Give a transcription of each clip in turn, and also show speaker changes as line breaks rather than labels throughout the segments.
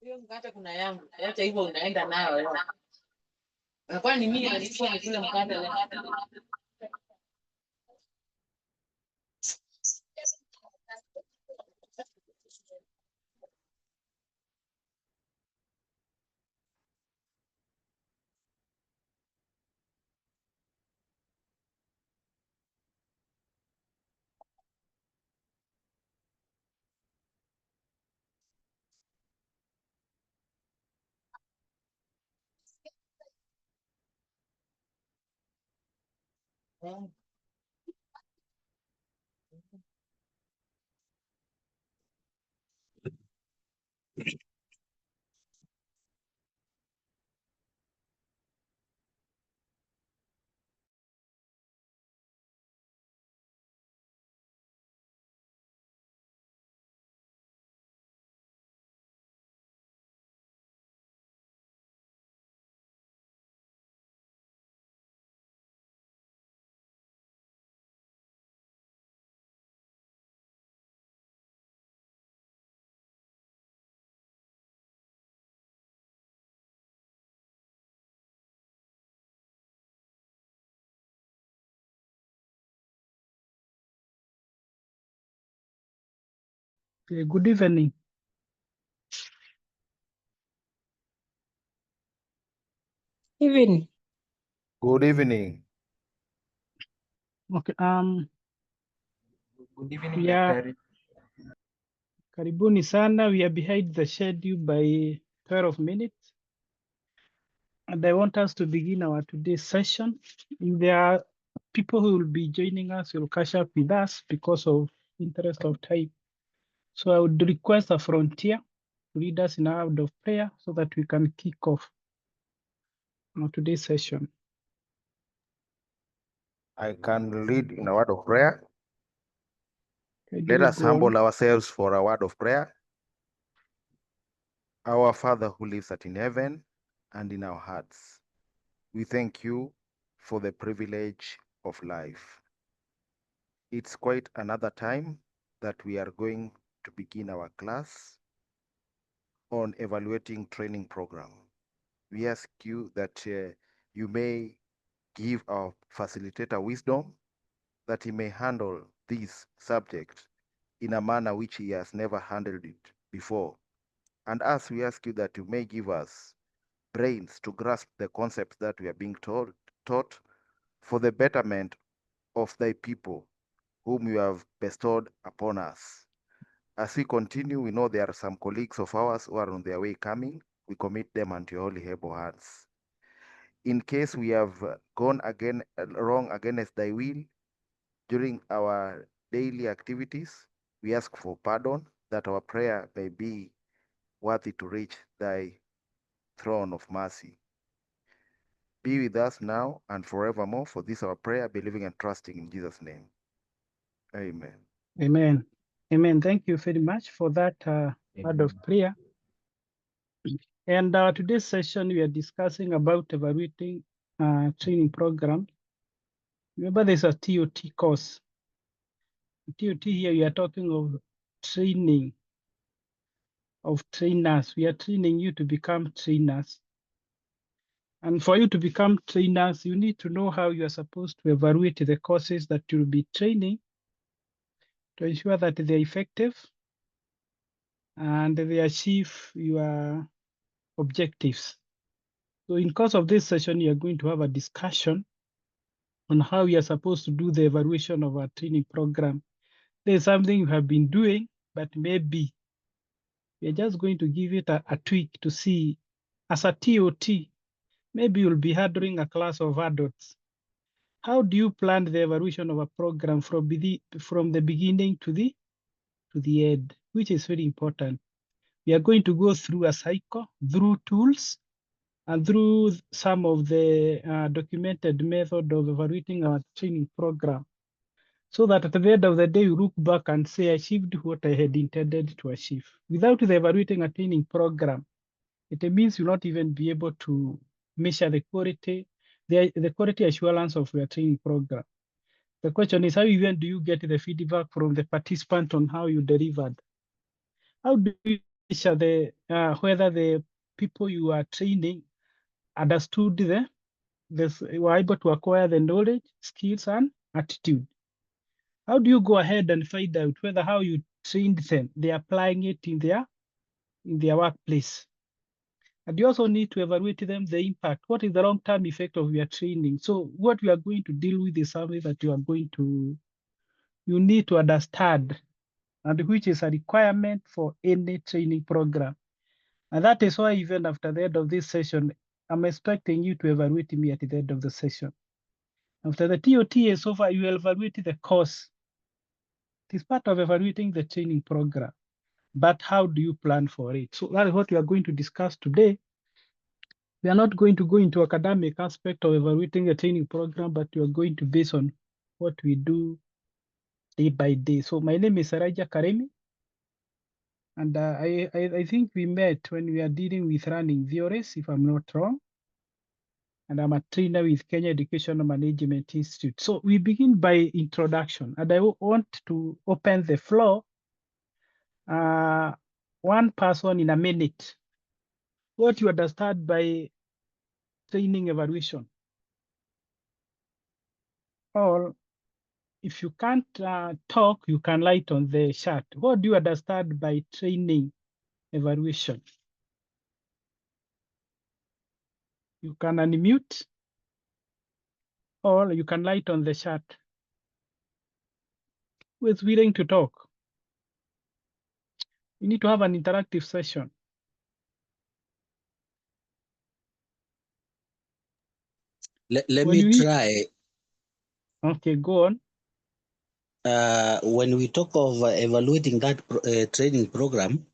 Hiyo mkate kuna yangu. Acha hivyo unaenda nayo leo. Kwani mimi nilikuwa nikule mkate leo.
Okay, good evening.
Even
Good evening.
Okay,
Good evening,
we are
Daktari.
karibuni sana. We are behind the schedule by 12 minutes. And I want us to begin our today's session. If there are people who will be joining us, will catch up with us because of interest of time. So I would request a frontier to lead us in a word of prayer so that we can kick off our today's session.
I can lead in a word of prayer.
Okay,
Let
you
us
go on.
humble ourselves for a word of prayer. Our Father who lives in heaven and in our hearts, we thank you for the privilege of life. It's quite another time that we are going to begin our class on evaluating training program. We ask you that you may give our facilitator wisdom, that he may handle this subject in a manner which he has never handled it before. And as we ask you that you may give us brains to grasp the concepts that we are being taught for the betterment of thy people whom you have bestowed upon us. As we continue, we know there are some colleagues of ours who are on their way coming. We commit them unto your holy able hands. In case we have gone wrong against thy will during our daily activities, we ask for pardon, that our prayer may be worthy to reach thy throne of mercy. Be with us now and forevermore, for this our prayer, believing and trusting in Jesus' name. Amen.
Amen. Amen. Thank you very much for that word of prayer. And today's session, we are discussing about evaluating training program. Remember, there's a TOT course. TOT here, we are talking of training of trainers. We are training you to become trainers. And for you to become trainers, you need to know how you are supposed to evaluate the courses that you'll be training to ensure that they're effective and they achieve your objectives. So in course of this session, you are going to have a discussion on how you are supposed to do the evaluation of our training program. There's something you have been doing, but maybe we're just going to give it a tweak to see as a TOT, maybe you'll be handling a class of adults. How do you plan the evaluation of a program from the beginning to the end, which is very important. We are going to go through a cycle, through tools, and through some of the documented method of evaluating our training program, so that at the end of the day, you look back and say, I achieved what I had intended to achieve. Without the evaluating a training program, it means you'll not even be able to measure the quality assurance of your training program. The question is, how even do you get the feedback from the participant on how you delivered? How do you measure whether the people you are training understood were able to acquire the knowledge, skills, and attitude? How do you go ahead and find out whether how you trained them, they're applying it in their workplace? And you also need to evaluate them, the impact. What is the long-term effect of your training? So what we are going to deal with is something that you need to understand, and which is a requirement for any training program. And that is why even after the end of this session, I'm expecting you to evaluate me at the end of the session. After the TOT is over, you will evaluate the course. It is part of evaluating the training program. But how do you plan for it? So that is what we are going to discuss today. We are not going to go into academic aspect of evaluating a training program, but we are going to base on what we do day by day. So my name is Saraja Karemi, and I think we met when we are dealing with running theories, if I'm not wrong. And I'm a trainer with Kenya Educational Management Institute. So we begin by introduction, and I want to open the floor. One person in a minute. What you understand by training evaluation? Or if you can't talk, you can write on the chat. What do you understand by training evaluation? You can unmute, or you can write on the chat. Who is willing to talk? We need to have an interactive session.
Let me try.
Okay, go on.
When we talk of evaluating that training program,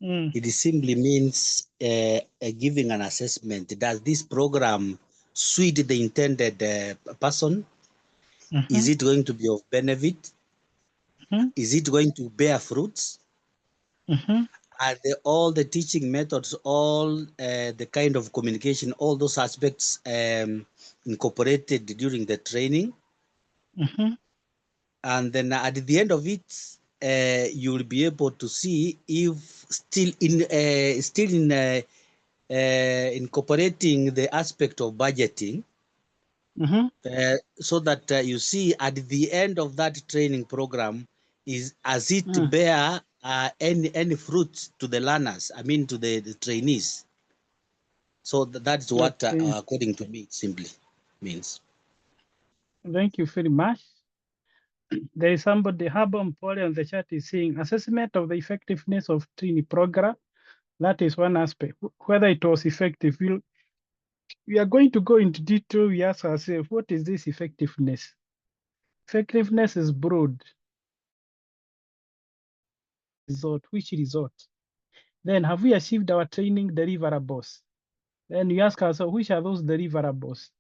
it simply means giving an assessment. Does this program suit the intended person? Is it going to be of benefit? Is it going to bear fruits? Are all the teaching methods, all the kind of communication, all those aspects incorporated during the training? And then at the end of it, you will be able to see if still incorporating the aspect of budgeting, so that you see at the end of that training program, has it bear any fruit to the learners? I mean, to the trainees. So that's what, according to me, it simply means.
Thank you very much. There is somebody, Habam Poli on the chat is saying, assessment of the effectiveness of training program. That is one aspect. Whether it was effective, we are going to go into detail. We ask ourselves, what is this effectiveness? Effectiveness is broad. Result, which result? Then have we achieved our training deliverables? Then we ask ourselves, which are those deliverables?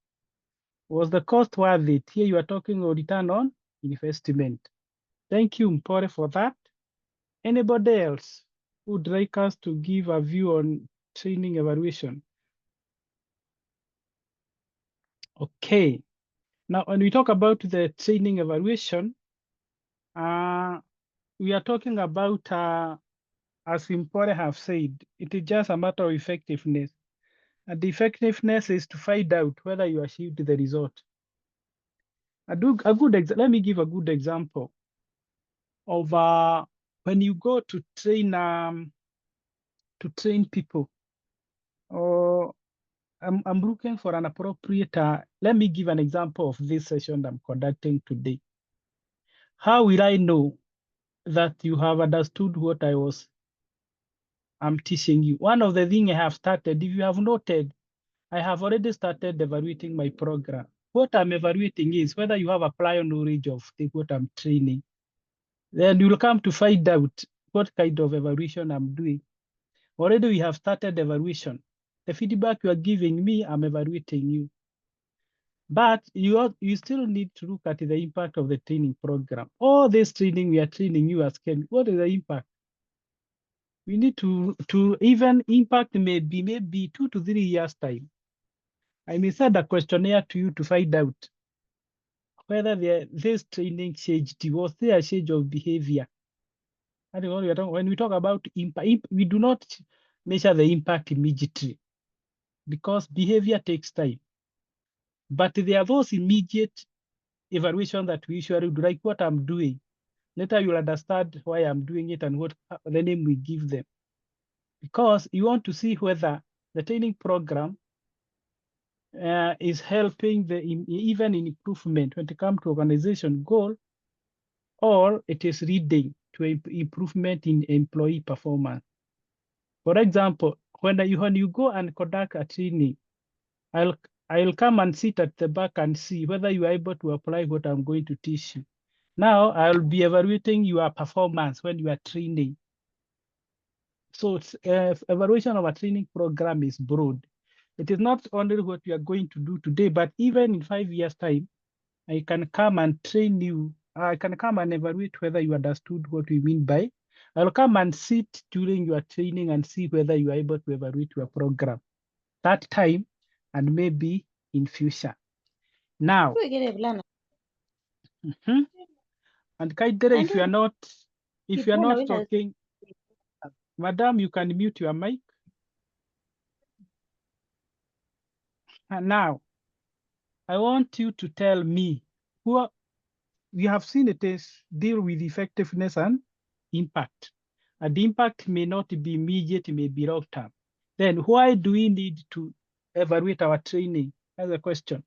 Was the cost worth it? Here you are talking of return on investment. Thank you, Mpore, for that. Anybody else who would like us to give a view on training evaluation? Okay. Now, when we talk about the training evaluation, we are talking about, as Mpore have said, it is just a matter of effectiveness. And the effectiveness is to find out whether you achieved the result. Let me give a good example of when you go to train people, or I'm looking for an appropriate. Let me give an example of this session I'm conducting today. How will I know that you have understood what I'm teaching you? One of the things I have started, if you have noted, I have already started evaluating my program. What I'm evaluating is whether you have a prior knowledge of what I'm training. Then you'll come to find out what kind of evaluation I'm doing. Already we have started evaluation. The feedback you are giving me, I'm evaluating you. But you still need to look at the impact of the training program. All this training we are training you as Ken, what is the impact? We need to even impact maybe 2 to 3 years time. I may send a questionnaire to you to find out whether this training changed, was there a change of behavior? When we talk about impact, we do not measure the impact immediately because behavior takes time. But there are those immediate evaluation that we usually do, like what I'm doing. Later you'll understand why I'm doing it and what the name we give them. Because you want to see whether the training program is helping even in improvement when it comes to organization goal, or it is leading to improvement in employee performance. For example, when you go and conduct a training, I'll come and sit at the back and see whether you are able to apply what I'm going to teach you. Now I'll be evaluating your performance when you are training. So evaluation of a training program is broad. It is not only what you are going to do today, but even in 5 years' time, I can come and train you. I can come and evaluate whether you understood what we mean by. I'll come and sit during your training and see whether you are able to evaluate your program that time and maybe in future. Now, and Kaidere, if you are not talking, Madam, you can mute your mic. And now, I want you to tell me who we have seen it is deal with effectiveness and impact. And the impact may not be immediate, it may be long term. Then why do we need to evaluate our training? That's a question.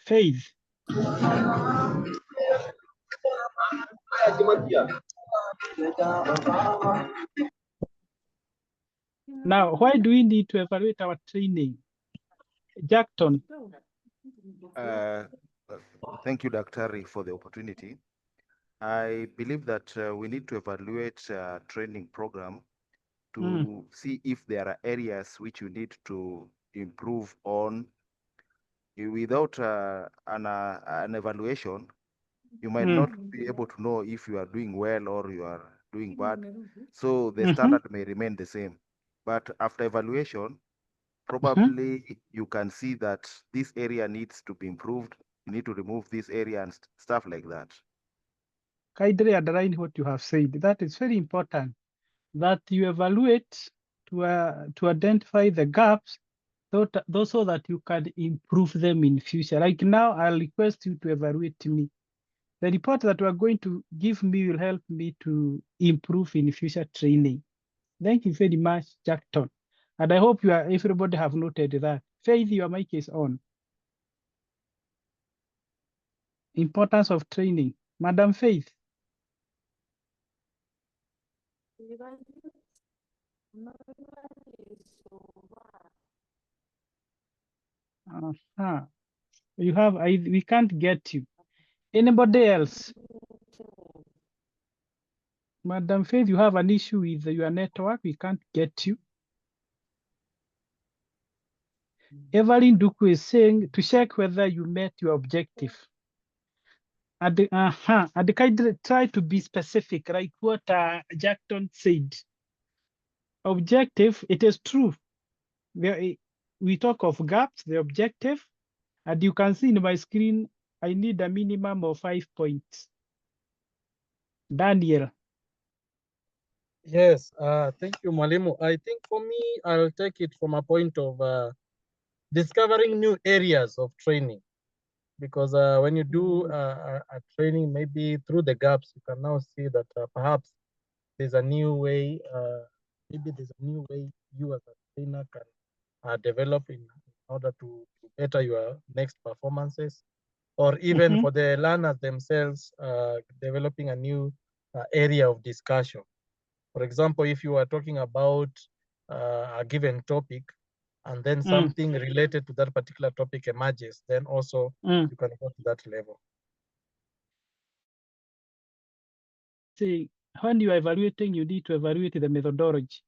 Faith. Now, why do we need to evaluate our training? Jackton.
Thank you, Dr. for the opportunity. I believe that we need to evaluate training program to see if there are areas which you need to improve on. Without an evaluation, you might not be able to know if you are doing well or you are doing bad. So the standard may remain the same. But after evaluation, probably you can see that this area needs to be improved. You need to remove this area and stuff like that.
Kaidre, underline what you have said. That is very important, that you evaluate to identify the gaps so that you can improve them in future. Like now, I'll request you to evaluate me. The report that you are going to give me will help me to improve in future training. Thank you very much, Jackton. And I hope everybody have noted that. Faith, your mic is on. Importance of training. Madam Faith. You have, we can't get you. Anybody else? Madam Faith, you have an issue with your network. We can't get you. Evelyn Duku is saying to check whether you met your objective. And try to be specific, like what Jackton said. Objective, it is true. We talk of gaps, the objective, and you can see in my screen, I need a minimum of 5 points. Daniel.
Yes, thank you, Mwalimu. I think for me, I'll take it from a point of discovering new areas of training. Because when you do a training, maybe through the gaps, you can now see that perhaps there's a new way, maybe there's a new way you as a trainer can develop in order to better your next performances, or even for the learners themselves, developing a new area of discussion. For example, if you are talking about a given topic, and then something related to that particular topic emerges, then also you can go to that level.
See, when you are evaluating, you need to evaluate the methodology.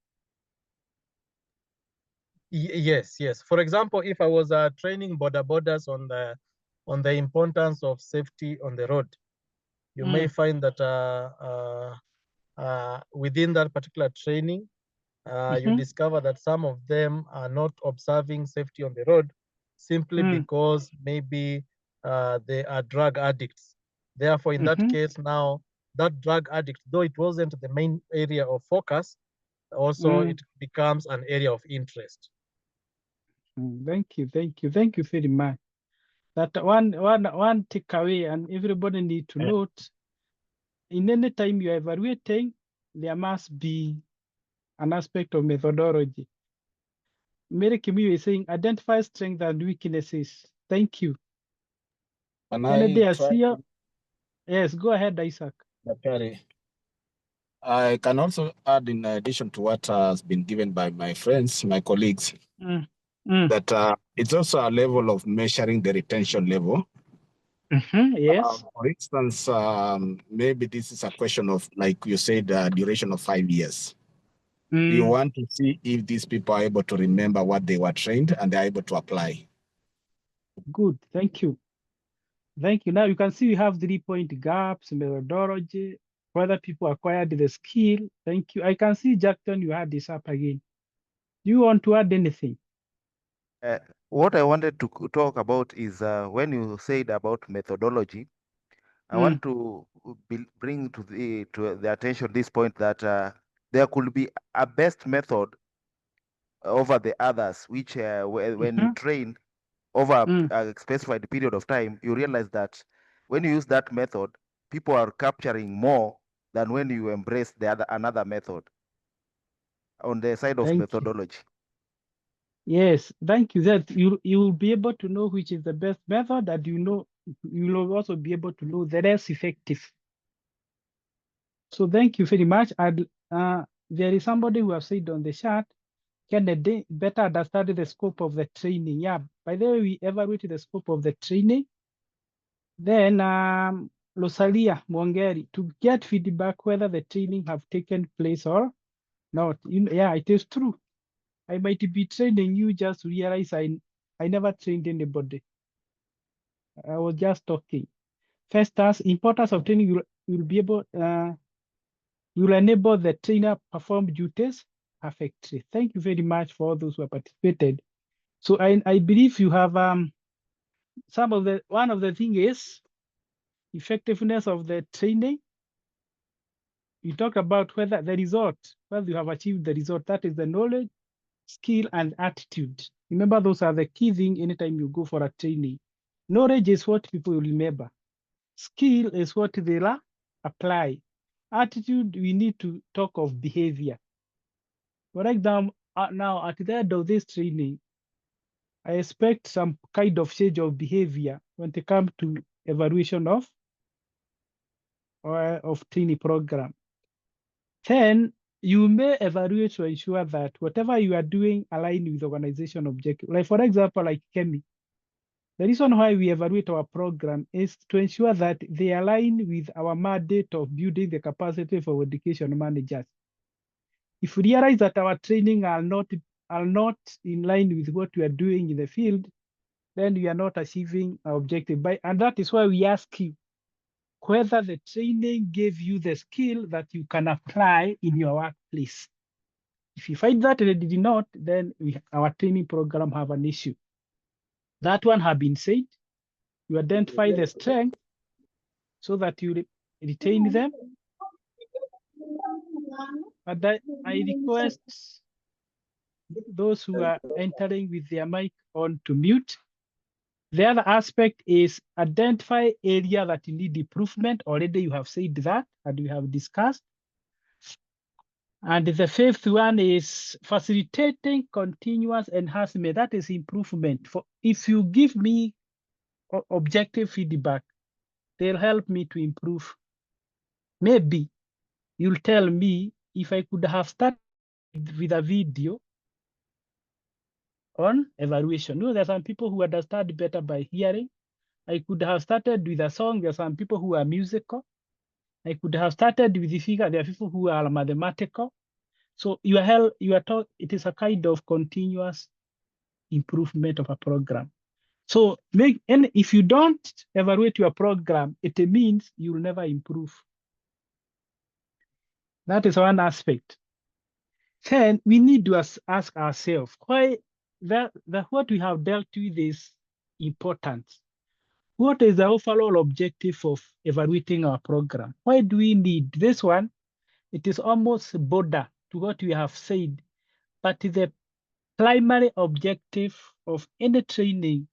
Yes. For example, if I was training border borders on the importance of safety on the road, you may find that within that particular training, you discover that some of them are not observing safety on the road simply because maybe they are drug addicts. Therefore, in that case now, that drug addict, though it wasn't the main area of focus, also it becomes an area of interest.
Thank you very much. That one takeaway, and everybody need to note, in any time you are evaluating, there must be an aspect of methodology. Mary Kimi is saying, identify strengths and weaknesses. Thank you. Yes, go ahead, Isaac.
Okay. I can also add, in addition to what has been given by my friends, my colleagues, that it's also a level of measuring the retention level.
Yes.
For instance, maybe this is a question of, like you said, duration of 5 years. You want to see if these people are able to remember what they were trained and they're able to apply.
Good, thank you. Thank you. Now you can see we have 3-point gaps, methodology, whether people acquired the skill. Thank you. I can see, Jackson, you had this up again. Do you want to add anything?
What I wanted to talk about is when you said about methodology, I want to bring to the attention this point that there could be a best method over the others, which when you train over a specified period of time, you realize that when you use that method, people are capturing more than when you embrace another method on the side of methodology.
Yes, thank you. That you will be able to know which is the best method, and you will also be able to know the less effective. So thank you very much. And there is somebody who has said on the chat, can they better understand the scope of the training? Yeah, by the way, we evaluate the scope of the training. Then Rosalia Mwangeri, to get feedback whether the training have taken place or not. Yeah, it is true. I might be training you, just realize I never trained anybody. I was just talking. First, importance of training, you'll be able, you'll enable the trainer perform duties perfectly. Thank you very much for all those who have participated. So I believe you have one of the thing is effectiveness of the training. You talk about whether the result, whether you have achieved the result, that is the knowledge, skill, and attitude. Remember, those are the key things anytime you go for a training. Knowledge is what people will remember. Skill is what they'll apply. Attitude, we need to talk of behavior. For example, now at the end of this training, I expect some kind of change of behavior when it comes to evaluation of training program. Then you may evaluate to ensure that whatever you are doing align with organization objective. Like for example, like Kemi, the reason why we evaluate our program is to ensure that they align with our mandate of building the capacity for education managers. If we realize that our training are not in line with what we are doing in the field, then we are not achieving our objective. And that is why we ask you whether the training gave you the skill that you can apply in your workplace. If you find that they did not, then our training program have an issue. That one have been said. You identify the strength so that you retain them. But I request those who are entering with their mic on to mute. The other aspect is identify area that you need improvement. Already you have said that, and we have discussed. And the fifth one is facilitating continuous enhancement. That is improvement. If you give me objective feedback, they'll help me to improve. Maybe you'll tell me if I could have started with a video on evaluation. You know, there are some people who understand better by hearing. I could have started with a song. There are some people who are musical. I could have started with the figure. There are people who are mathematical. So it is a kind of continuous improvement of a program. So if you don't evaluate your program, it means you will never improve. That is one aspect. Then we need to ask ourselves why what we have dealt with is important. What is the overall objective of evaluating our program? Why do we need this one? It is almost border to what we have said, but the primary objective of any training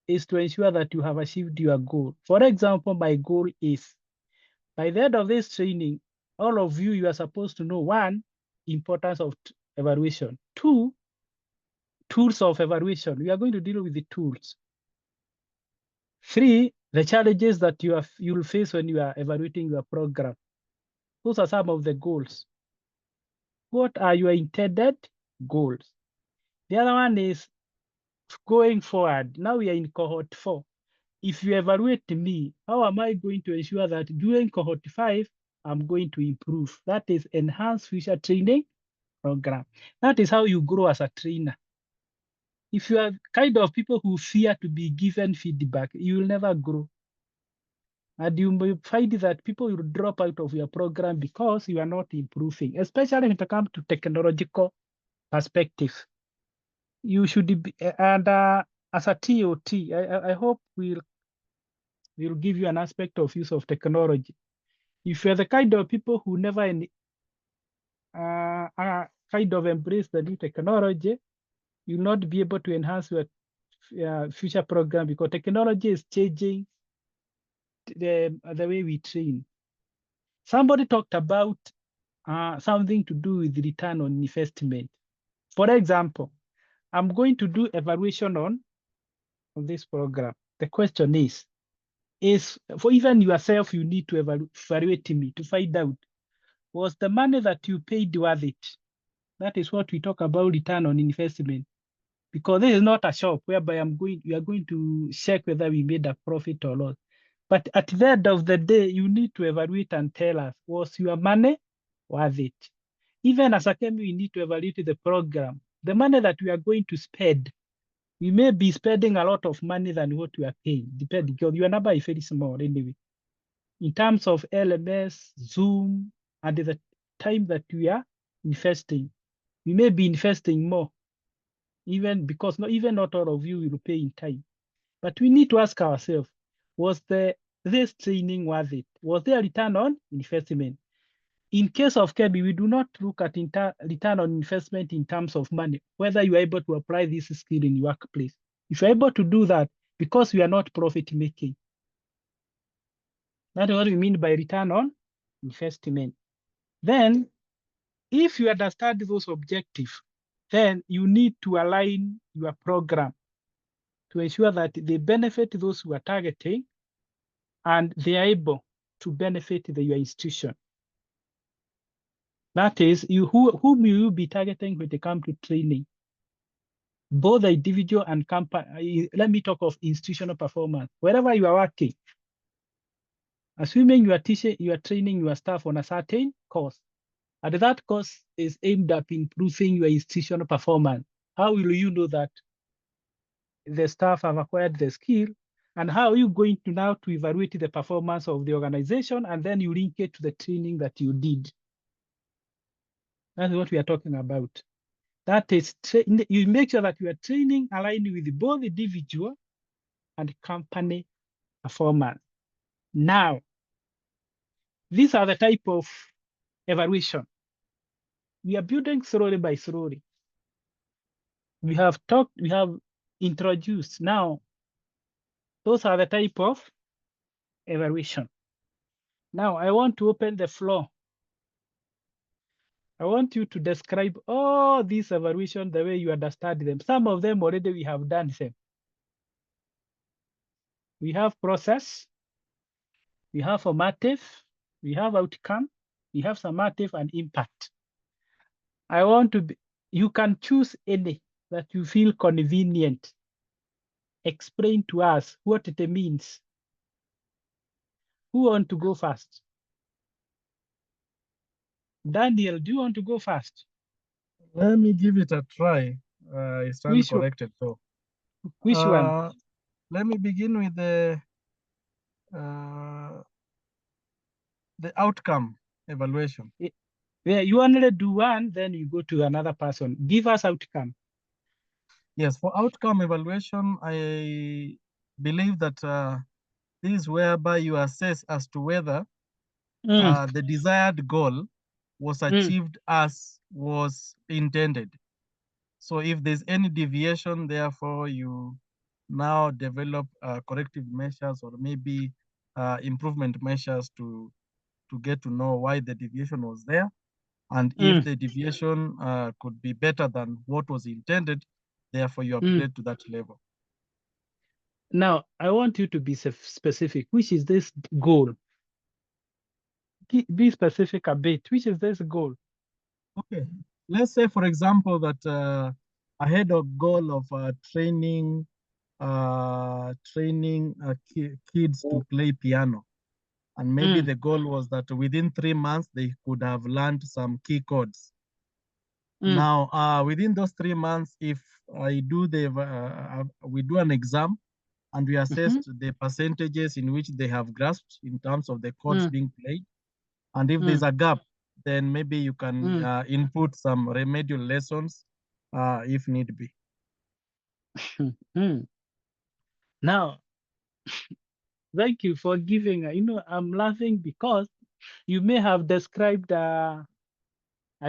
is to ensure that you have achieved your goal. For example, my goal is, by the end of this training, all of you are supposed to know, one, importance of evaluation. Two, tools of evaluation. We are going to deal with the tools. Three, the challenges that you'll face when you are evaluating your program. Those are some of the goals. What are your intended goals? The other one is going forward. Now we are in cohort 4. If you evaluate me, how am I going to ensure that during cohort 5, I'm going to improve? That is enhanced future training program. That is how you grow as a trainer. If you are kind of people who fear to be given feedback, you will never grow. And you may find that people will drop out of your program because you are not improving, especially when it comes to technological perspective. You should be, and as a TOT, I hope we'll give you an aspect of use of technology. If you're the kind of people who never kind of embrace the new technology, you'll not be able to enhance your future program because technology is changing the way we train. Somebody talked about something to do with return on investment. For example, I'm going to do evaluation on this program. The question is for even yourself, you need to evaluate me to find out, was the money that you paid worth it? That is what we talk about return on investment. Because this is not a shop whereby you are going to check whether we made a profit or not. But at the end of the day, you need to evaluate and tell us, was your money worth it? Even as a Kemi, we need to evaluate the program. The money that we are going to spend, we may be spending a lot of money than what we are paying, depending, because your number is very small anyway. In terms of LMS, Zoom, and the time that we are investing, we may be investing more, even because not all of you will pay in time. But we need to ask ourselves, was this training worth it? Was there a return on investment? In case of Kebi, we do not look at return on investment in terms of money, whether you are able to apply this skill in your workplace. If you're able to do that, because we are not profit making, That's what we mean by return on investment. Then, if you understand those objectives, then you need to align your program to ensure that they benefit those who are targeting and they are able to benefit your institution. That is, whom you will be targeting when they come to training, both the individual and company. Let me talk of institutional performance. Wherever you are working, assuming you are training your staff on a certain course, and that course is aimed at improving your institutional performance, how will you know that the staff have acquired the skill? And how are you going to now to evaluate the performance of the organization, and then you link it to the training that you did? That's what we are talking about. That is, you make sure that you are training aligned with both individual and company performance. Now, these are the type of evaluation. We are building slowly by slowly. We have introduced. Now, those are the type of evaluation. Now, I want to open the floor. I want you to describe all these evaluation the way you understand them. Some of them already we have done them. We have process, we have formative, we have outcome, we have summative and impact. I want to you can choose any that you feel convenient. Explain to us what it means. Who want to go first? Daniel, do you want to go first?
Let me give it a try. I stand
Which
corrected though.
Which one?
Let me begin with the outcome evaluation.
Yeah, you only do one, then you go to another person. Give us outcome.
Yes, for outcome evaluation, I believe that this is whereby you assess as to whether the desired goal was achieved as was intended. So if there's any deviation, therefore you now develop corrective measures or maybe improvement measures to get to know why the deviation was there. And if the deviation could be better than what was intended, therefore you upgrade to that level.
Now, I want you to be specific. Which is this goal? Be specific a bit. Which is this goal?
Okay. Let's say, for example, that I had a goal of training kids to play piano. And maybe the goal was that within 3 months, they could have learned some key chords. Now, within those 3 months, if I do we do an exam and we assessed the percentages in which they have grasped in terms of the chords being played. And if there's a gap, then maybe you can input some remedial lessons if need be.
Now, thank you for giving, I'm laughing because you may have described a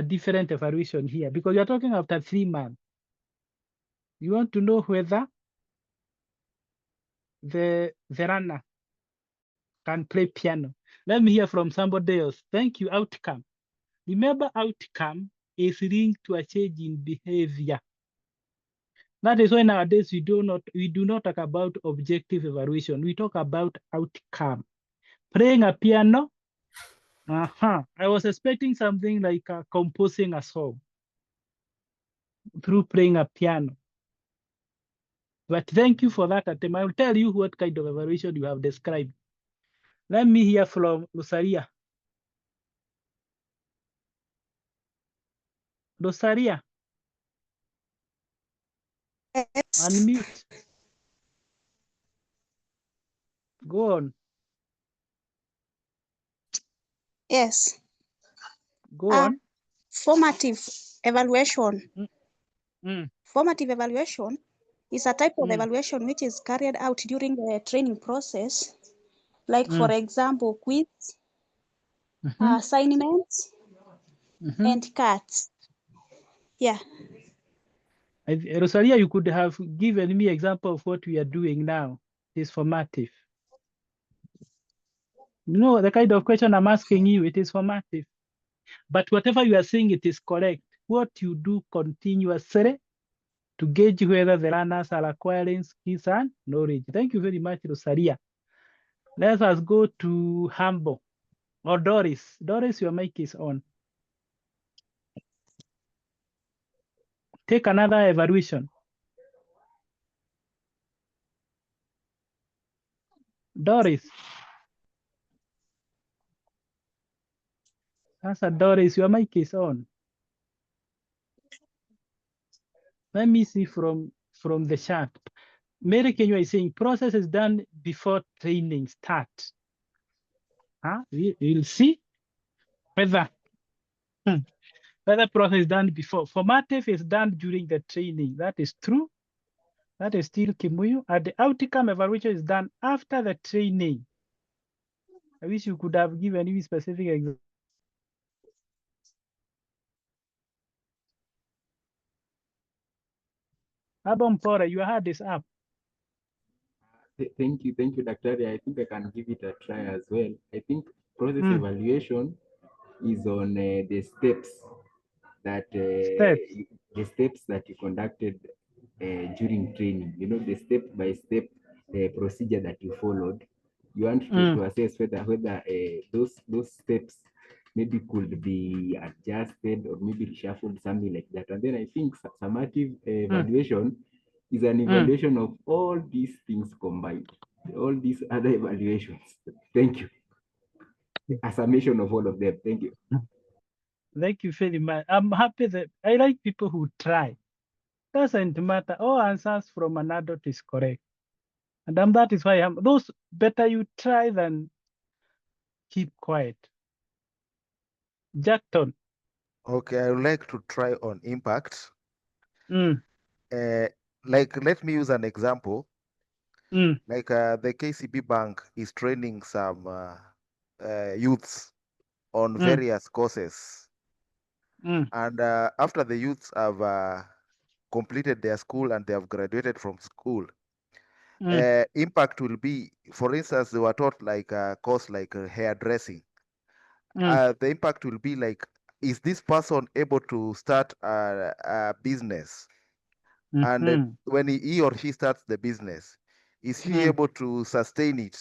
different evaluation here, because you're talking after 3 months. You want to know whether the runner can play piano. Let me hear from somebody else. Thank you, outcome. Remember, outcome is linked to a change in behavior. That is why nowadays we do not talk about objective evaluation. We talk about outcome. Playing a piano. I was expecting something like composing a song through playing a piano. But thank you for that attempt. I will tell you what kind of evaluation you have described. Let me hear from Rosaria. Rosaria.
Yes.
Unmute. Go on.
Yes.
Go on.
Formative evaluation. Formative evaluation is a type of evaluation which is carried out during the training process. Like, for example, quiz, assignments, and cards. Yeah.
Rosalia, you could have given me example of what we are doing now. It's formative. You know, the kind of question I'm asking you, it is formative. But whatever you are saying, it is correct. What you do continuously to gauge whether the learners are acquiring skills and knowledge. Thank you very much, Rosaria. Let us go to Humble or Doris. Doris, your mic is on. Take another evaluation. Doris. Answer, Doris, your mic is on. Let me see from the chat. Mary Kenya is saying process is done before training starts. We'll see whether process is done before. Formative is done during the training. That is true. That is still Kimuyu. And the outcome evaluation is done after the training. I wish you could have given me specific example. Abom Pora, your hand is up.
Thank you, Daktari. I think I can give it a try as well. I think process evaluation is on the steps that the steps that you conducted during training. You know, the step-by-step procedure that you followed. You want to assess whether those steps maybe could be adjusted or maybe reshuffled, something like that. And then I think summative evaluation is an evaluation of all these things combined, all these other evaluations. Thank you. A summation of all of them. Thank you.
Thank you very much. I'm happy that I like people who try. Doesn't matter. All answers from an adult is correct. And that is why those better you try than keep quiet. Jackton.
Okay, I would like to try on impact. Like, let me use an example. Like the KCB Bank is training some youths on various courses. And after the youths have completed their school and they have graduated from school, impact will be, for instance, they were taught like a course like hairdressing. The impact will be like, is this person able to start a business? And when he or she starts the business, is he able to sustain it?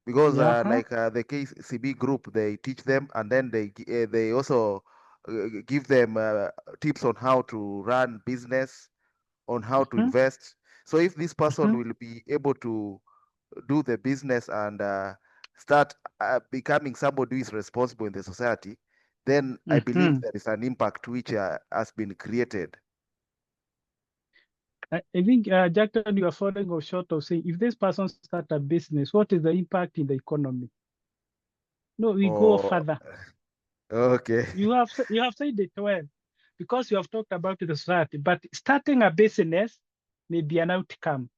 Because like the KCB group, they teach them, and then they also give them tips on how to run business, on how to invest. So if this person will be able to do the business and start becoming somebody who is responsible in the society, then I believe there is an impact which has been created.
I think, Jackson, you are falling short of saying, if this person start a business, what is the impact in the economy? No, we go further.
Okay.
You have said it well, because you have talked about the society, but starting a business may be an outcome.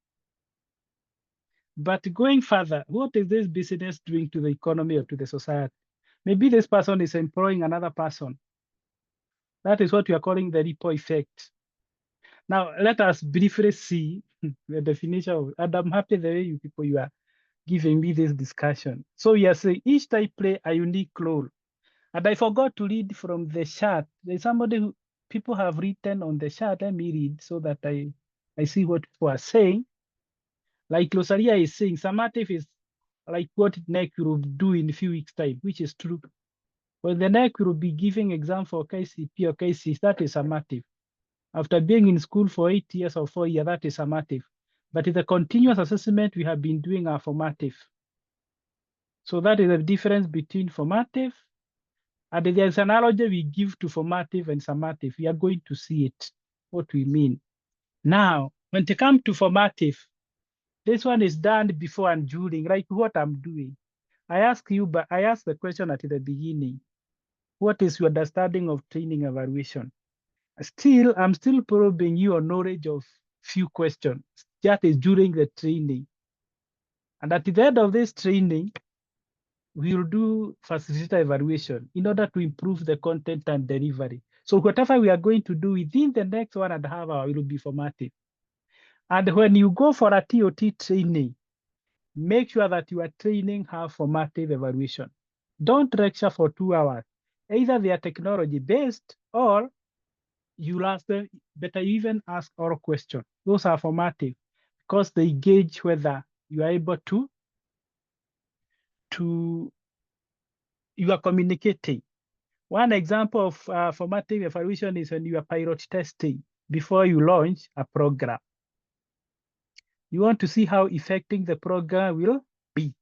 But going further, what is this business doing to the economy or to the society? Maybe this person is employing another person. That is what we are calling the ripple effect. Now, let us briefly see the definition of it. And I'm happy the way you people, you are giving me this discussion. So we are saying each type play a unique role. And I forgot to read from the chat. There's somebody who people have written on the chat. Let me read so that I see what people are saying. Like Rosaria is saying, summative is like what NEC will do in a few weeks' time, which is true. Well, the NEC will be giving exam for KCP or KCs, that is summative. After being in school for 8 years or 4 years, that is summative. But the continuous assessment we have been doing are formative. So that is the difference between formative, and there's an analogy we give to formative and summative. We are going to see it, what we mean. Now, when it comes to formative, this one is done before and during, like what I'm doing. I asked the question at the beginning, what is your understanding of training evaluation? I'm still probing your knowledge of few questions. That is during the training. And at the end of this training, we will do facilitator evaluation in order to improve the content and delivery. So whatever we are going to do within the next 1.5 hours will be formative. And when you go for a TOT training, make sure that your training have formative evaluation. Don't lecture for 2 hours. Either they are technology based or you ask them, better you even ask oral question. Those are formative because they gauge whether you are able to you are communicating. One example of formative evaluation is when you are pilot testing before you launch a program. You want to see how effective the program will be.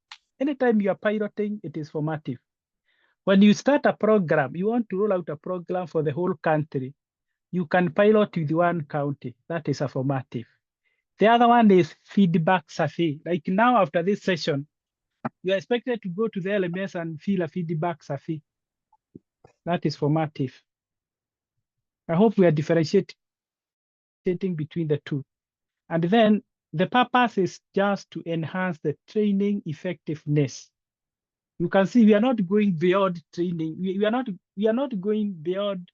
Anytime you are piloting, it is formative. When you start a program, you want to roll out a program for the whole country. You can pilot with one county. That is a formative. The other one is feedback survey. Like now after this session, you are expected to go to the LMS and fill a feedback survey. That is formative. I hope we are differentiating between the two. And then the purpose is just to enhance the training effectiveness. You can see we are not going beyond training. We are not going beyond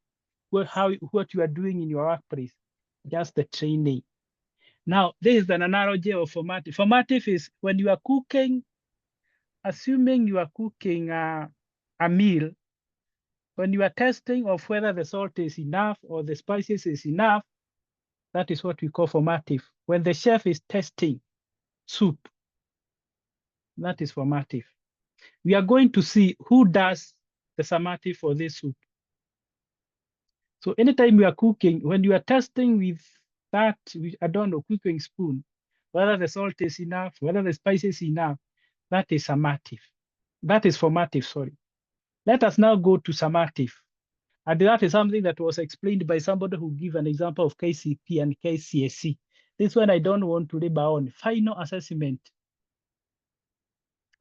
what you are doing in your workplace, just the training. Now, this is an analogy of formative. Formative is when you are cooking, assuming you are cooking a meal, when you are testing of whether the salt is enough or the spices is enough, that is what we call formative. When the chef is testing soup, that is formative. We are going to see who does the summative for this soup. So anytime you are cooking, when you are testing with that, I don't know, cooking spoon, whether the salt is enough, whether the spice is enough, that is summative. That is formative, sorry. Let us now go to summative. And that is something that was explained by somebody who gave an example of KCP and KCSE. This one I don't want to labor on. Final assessment.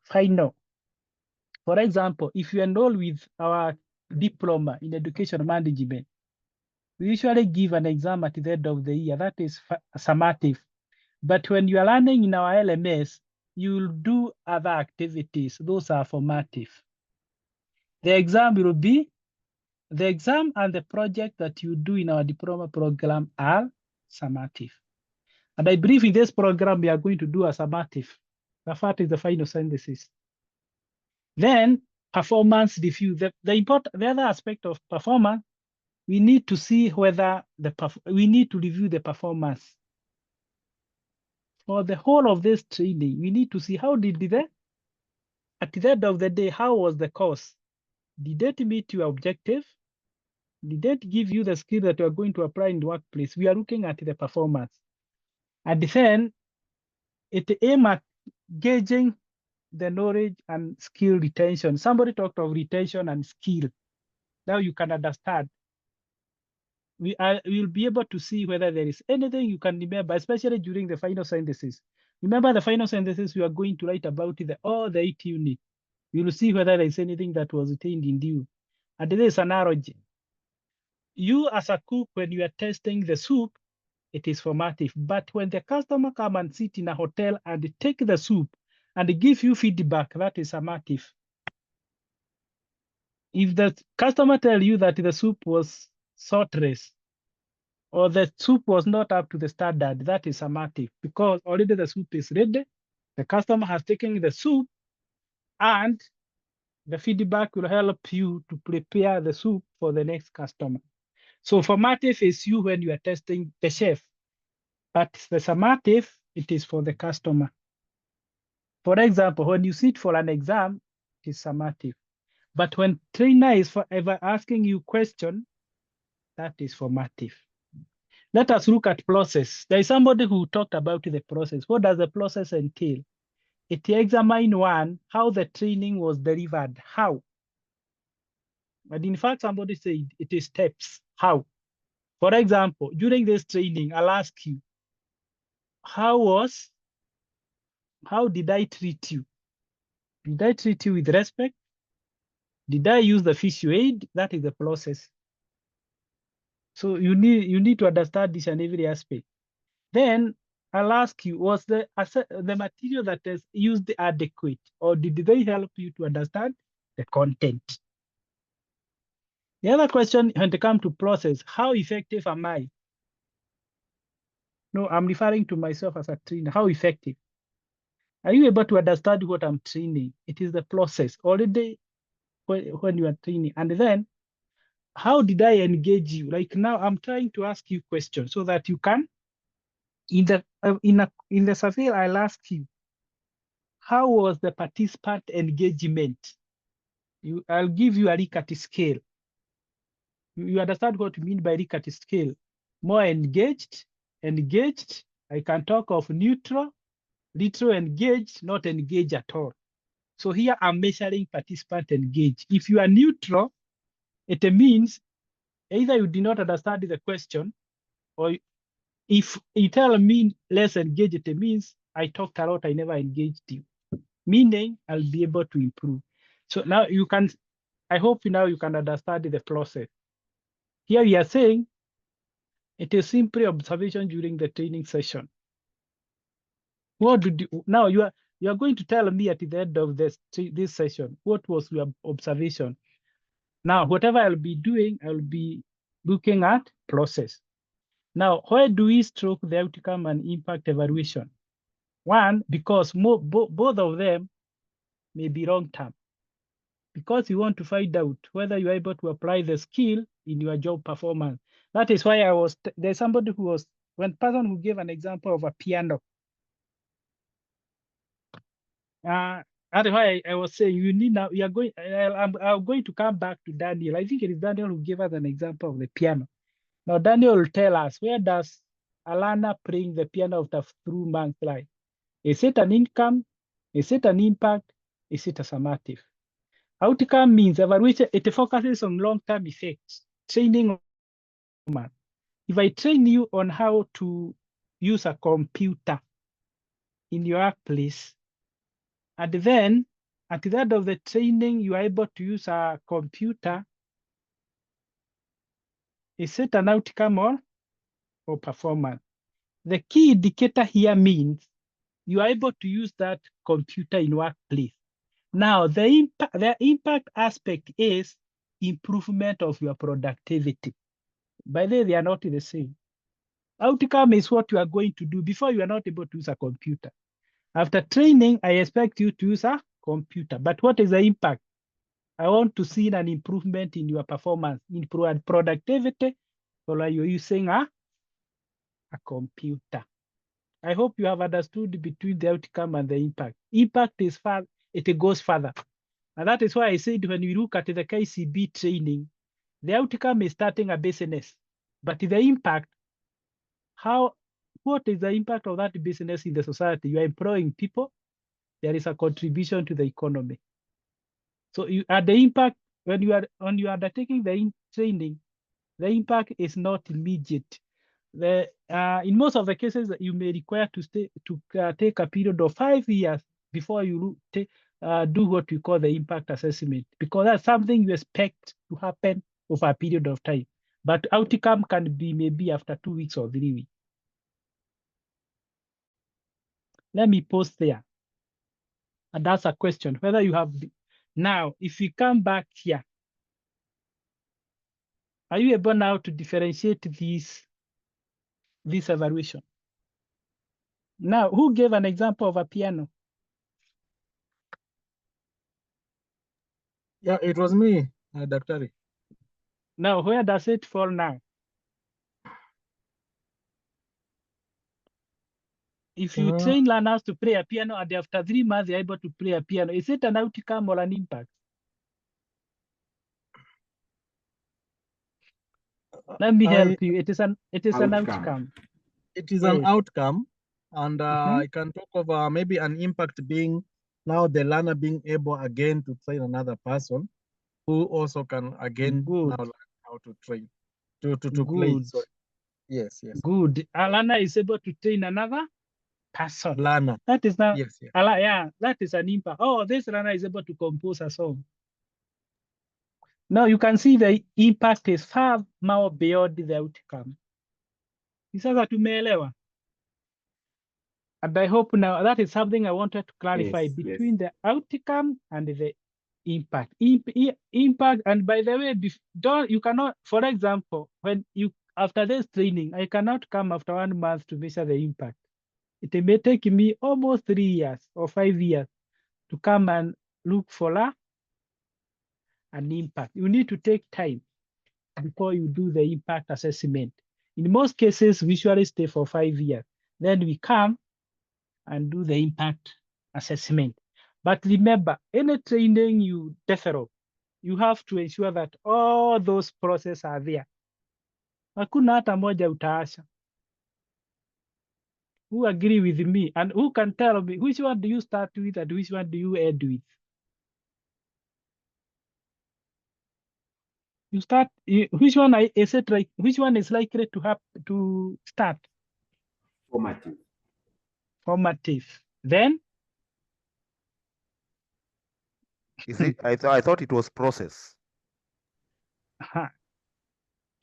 Final. For example, if you enroll with our diploma in education management, we usually give an exam at the end of the year. That is summative. But when you are learning in our LMS, you'll do other activities. Those are formative. The exam will be, the exam and the project that you do in our diploma program are summative. And I believe in this program, we are going to do a summative. The fact is the final synthesis. Then performance review. The other aspect of performance, we need to see whether we need to review the performance. For the whole of this training, we need to see how did at the end of the day, how was the course? Did it meet your objective? Did it give you the skill that you are going to apply in the workplace? We are looking at the performance. And then it aims at gauging the knowledge and skill retention. Somebody talked of retention and skill. Now you can understand. We will be able to see whether there is anything you can remember, especially during the final synthesis. Remember the final synthesis, we are going to write about all the 8 units. You will see whether there is anything that was retained in you. And there is an analogy. You as a cook, when you are testing the soup, it is formative. But when the customer come and sit in a hotel and take the soup and give you feedback, that is summative. If the customer tell you that the soup was saltless or the soup was not up to the standard, that is summative because already the soup is ready. The customer has taken the soup and the feedback will help you to prepare the soup for the next customer. So formative is you when you are testing the chef, but the summative, it is for the customer. For example, when you sit for an exam, it is summative. But when trainer is forever asking you question, that is formative. Let us look at process. There is somebody who talked about the process. What does the process entail? It examines one, how the training was delivered, how. But in fact, somebody said it is steps, how. For example, during this training, I'll ask you, how did I treat you? Did I treat you with respect? Did I use the visual aid? That is the process. So you need to understand this and every aspect. Then I'll ask you, was the material that is used adequate, or did they help you to understand the content? The other question when it comes to process, how effective am I? No, I'm referring to myself as a trainer. How effective? Are you able to understand what I'm training? It is the process already when you are training. And then how did I engage you? Like now I'm trying to ask you questions so that you can, in the survey, I'll ask you, how was the participant engagement? I'll give you a Likert scale. You understand what you mean by Likert scale? More engaged. I can talk of neutral, little engaged, not engaged at all. So here I'm measuring participant engaged. If you are neutral, it means either you did not understand the question, or if you tell me less engaged, it means I talked a lot, I never engaged you. Meaning I'll be able to improve. So now you can, I hope now you can understand the process. Here we are saying it is simply observation during the training session. What did you, now you are going to tell me at the end of this session, what was your observation? Now, whatever I'll be doing, I'll be looking at process. Now, why do we stroke the outcome and impact evaluation? One, because both of them may be long term. Because you want to find out whether you're able to apply the skill in your job performance. That is why there's somebody who was, one person who gave an example of a piano. That's why I was saying you need now, I'm going to come back to Daniel. I think it is Daniel who gave us an example of the piano. Now Daniel will tell us, where does Alana bring the piano after 3 months life? Is it an income? Is it an impact? Is it a summative? Outcome means evaluation, it focuses on long-term effects. Training. If I train you on how to use a computer in your workplace, and then at the end of the training, you are able to use a computer, is it an outcome or performance? The key indicator here means you are able to use that computer in workplace. Now, the impact aspect is improvement of your productivity. By the way, they are not the same. Outcome is what you are going to do before you are not able to use a computer. After training, I expect you to use a computer. But what is the impact? I want to see an improvement in your performance, in productivity, or you're using a computer. I hope you have understood between the outcome and the impact. Impact is far, it goes further. And that is why I said when we look at the KCB training, the outcome is starting a business, but the impact, what is the impact of that business in the society? You are employing people, there is a contribution to the economy. So you at the impact, when you are undertaking the training, the impact is not immediate. In most of the cases, you may require to take a period of 5 years before you do what we call the impact assessment, because that's something you expect to happen over a period of time. But outcome can be maybe after 2 weeks or 3 weeks. Let me pause there. And that's a question, whether you have, now, if we come back here, are you able now to differentiate this evaluation? Now, who gave an example of a piano?
Yeah, it was me, Daktari.
Now, where does it fall now? If you train learners to play a piano and after 3 months they're able to play a piano, is it an outcome or an impact? Let me help you. It is an outcome.
It is an outcome, and I can talk of maybe an impact being now the learner being able again to train another person who also can again now learn how to train, to play. Sorry. Yes.
Good. A learner is able to train another person.
Learner.
That is now,
yes.
Yeah, that is an impact. Oh, this learner is able to compose a song. Now you can see the impact is far more beyond the outcome. Sasa tumeelewa. And I hope now that is something I wanted to clarify between the outcome and the impact. Impact, and by the way, you cannot, for example, when you after this training, I cannot come after 1 month to measure the impact. It may take me almost 3 years or 5 years to come and look for an impact. You need to take time before you do the impact assessment. In most cases, we usually stay for 5 years. Then we come and do the impact assessment. But remember, any training you develop, you have to ensure that all those processes are there. Hakuna hata moja utaasha. Who agree with me? And who can tell me which one do you start with and which one do you end with? You start, which one is it like, which one is likely to have to start?
Formative.
Formative. Then?
Is it? I thought it was process.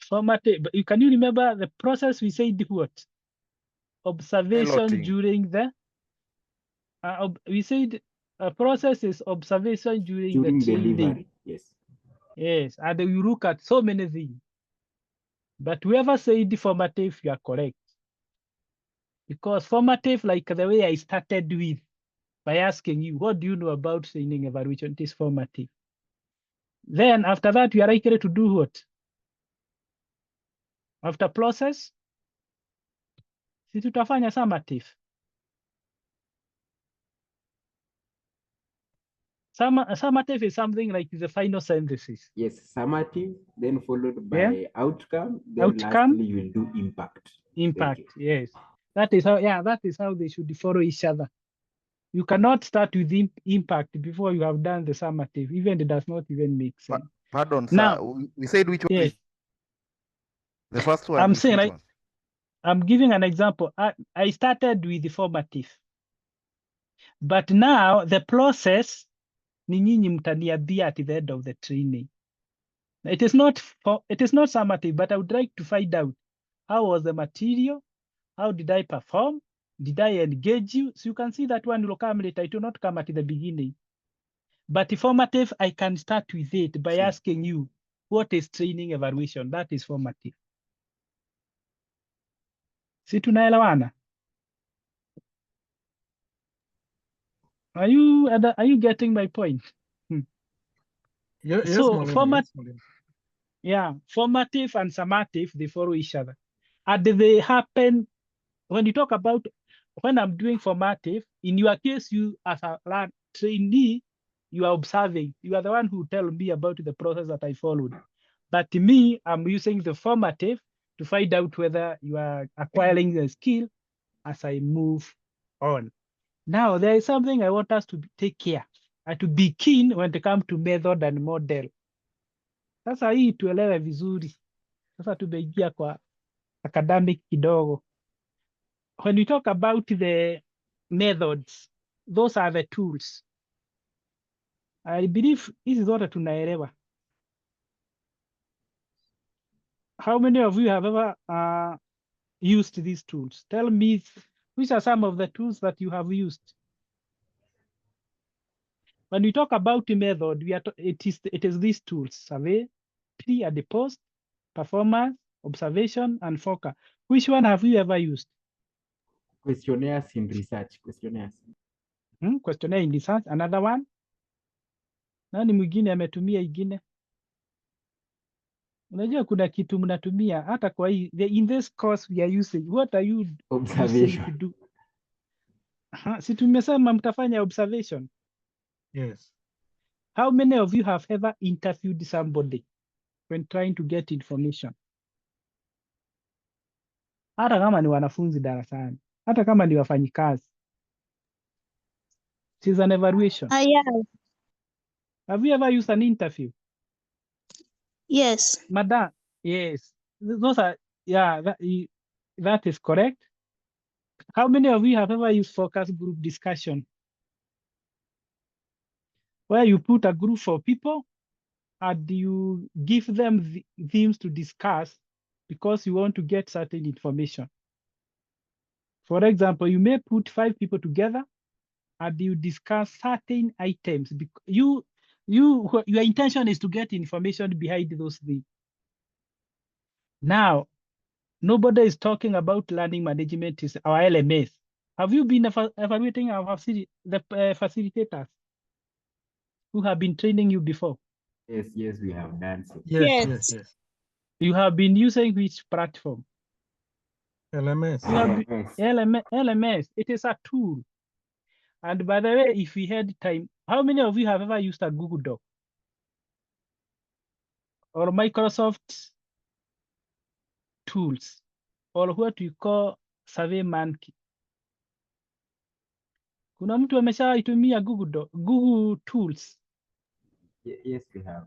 Formative. But can you remember the process we said what? Observation
Piloting.
during the, we said a process is observation during the training.
Delivery. Yes.
Yes, and you look at so many things. But whoever said formative, you are correct. Because formative, like the way I started with, by asking you, what do you know about training evaluation? It is formative. Then after that, you are likely to do what? After process, si tutafanya summative. Summative is something like the final synthesis.
Yes, summative, then followed by outcome, then
Outcome,
lastly you will do impact.
Impact, yes. That is how, that is how they should follow each other. You cannot start with impact before you have done the summative. Even it does not even make sense.
Pardon,
now,
sir. We said which one?
Yes.
The first one
I'm
is
saying,
which
like,
one?
I'm giving an example. I started with the formative. But now the process, ni nyinyi mtaniambia at the end of the training. It is not summative, but I would like to find out how was the material, how did I perform, did I engage you? So you can see that one will come later. It will not come at the beginning. But the formative, I can start with it by asking you, what is training evaluation? That is formative. Si tunaelewana? Are you getting my point?
Yes,
So
Mwalimu,
formative and summative, they follow each other. And they happen when you talk about, when I'm doing formative, in your case, you as a trainee, you are observing. You are the one who tell me about the process that I followed. But me, I'm using the formative to find out whether you are acquiring the skill as I move on. Now, there is something I want us to take care and to be keen when it comes to method and model. Sasa hii tuelewe vizuri. Sasa tumeingia kwa academic kidogo. When we talk about the methods, those are the tools. I believe hizi zote tunaelewa. How many of you have ever used these tools? Tell me, which are some of the tools that you have used? When we talk about the method, it is these tools: survey, pre and post, performance, observation, and focus. Which one have you ever used?
Questionnaires in research. Questionnaires.
Questionnaire in research. Another one? Nani mwingine ametumia ingine? Unajua kuna kitu mnatumia hata kwa hii, in this course we are using. What are you using to do? Si tumesema mtafanya observation.
Yes.
How many of you have ever interviewed somebody when trying to get information? Hata kama ni wanafunzi darasani, hata kama ni wafanyikazi. It is an evaluation.
Yeah.
Have you ever used an interview?
Yes.
Madam, yes. Those are, that is correct. How many of you have ever used focus group discussion? Where you put a group of people and you give them themes to discuss because you want to get certain information. For example, you may put 5 people together and you discuss certain items. Your intention is to get information behind those things. Now, nobody is talking about learning management is our LMS. Have you been evaluating the facilitators who have been training you before?
Yes, yes, we have done so.
Yes.
You have been using which platform?
LMS.
You have
LMS.
LMS. It is a tool. And by the way, if we had time, how many of you have ever used a Google Doc or Microsoft tools or what we call Survey Monkey? Kuna mtu ameshaitumia Google tools?
Yes, we have.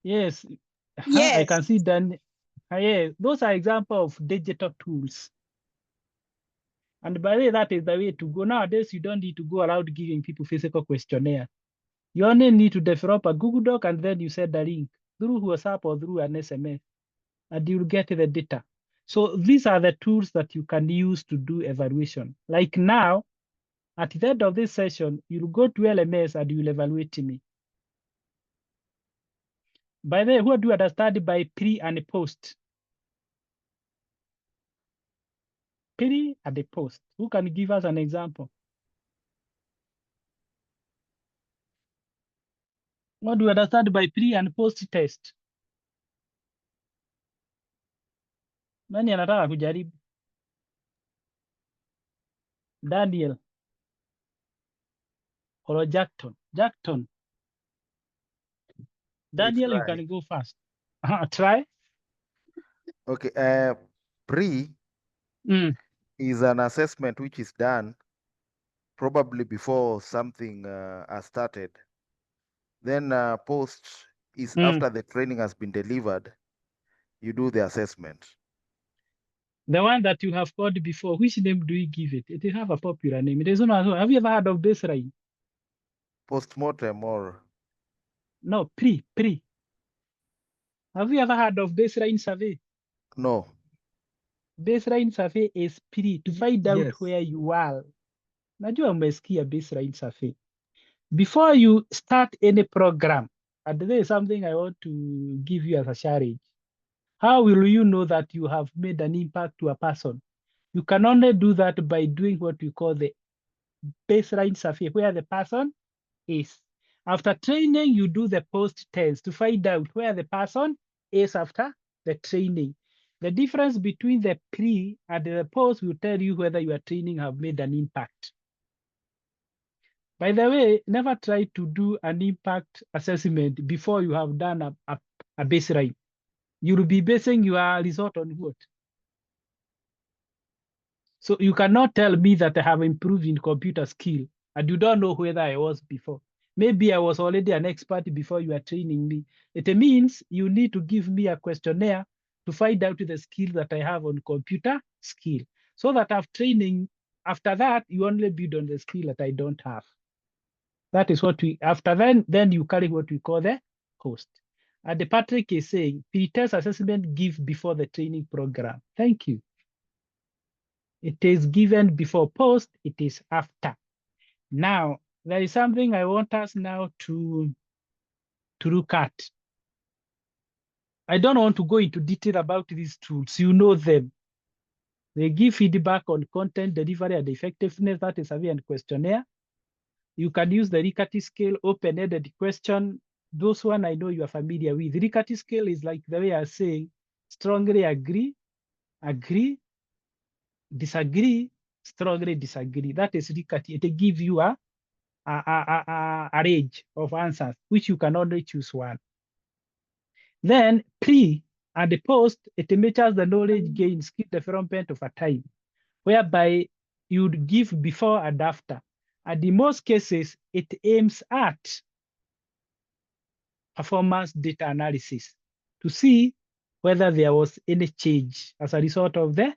Yes.
Yes.
I can see that. Yeah, those are examples of digital tools. And by the way, that is the way to go. Nowadays, you don't need to go around giving people physical questionnaire. You only need to develop a Google Doc and then you send a link through WhatsApp or through an SMS and you'll get the data. So these are the tools that you can use to do evaluation. Like now, at the end of this session, you'll go to LMS and you'll evaluate me. By the way, what do you understand by pre and post? Pre and the post. Who can give us an example? What do you understand by pre and post test? Nani anataka kujaribu? Daniel or Jackton? Jackton. Daniel, you can go first. Try.
Okay. Pre is an assessment which is done probably before something has started. Then post is after the training has been delivered, you do the assessment.
The one that you have called before, which name do you give it? It will have a popular name. It is not. Have you ever heard of baseline?
Postmortem or?
No, pre. Have you ever heard of baseline survey?
No.
Baseline survey is pre, to find out where you are. Najua umesikia baseline survey. Before you start any program, and there is something I want to give you as a challenge. How will you know that you have made an impact to a person? You can only do that by doing what we call the baseline survey, where the person is. After training, you do the post test to find out where the person is after the training. The difference between the pre and the post will tell you whether your training have made an impact. By the way, never try to do an impact assessment before you have done a baseline. You will be basing your result on what? So you cannot tell me that I have improved in computer skill and you don't know whether I was before. Maybe I was already an expert before you are training me. It means you need to give me a questionnaire to find out the skill that I have on computer skill. So that after that, you only build on the skill that I don't have. That is what after then you carry what we call the host. And the Patrick is saying, pre-test assessment give before the training program. Thank you. It is given before post, it is after. Now, there is something I want us now to look at. I don't want to go into detail about these tools. You know them. They give feedback on content delivery and effectiveness. That is survey and questionnaire. You can use the Riccati scale, open-ended question. Those one I know you are familiar with. The Riccati scale is like the way I say, strongly agree, disagree, strongly disagree. That is Riccati. It gives you a range of answers, which you can only choose one. Then pre and the post, it measures the knowledge gain, skill development over time, whereby you'd give before and after. And in most cases, it aims at performance data analysis to see whether there was any change as a result of the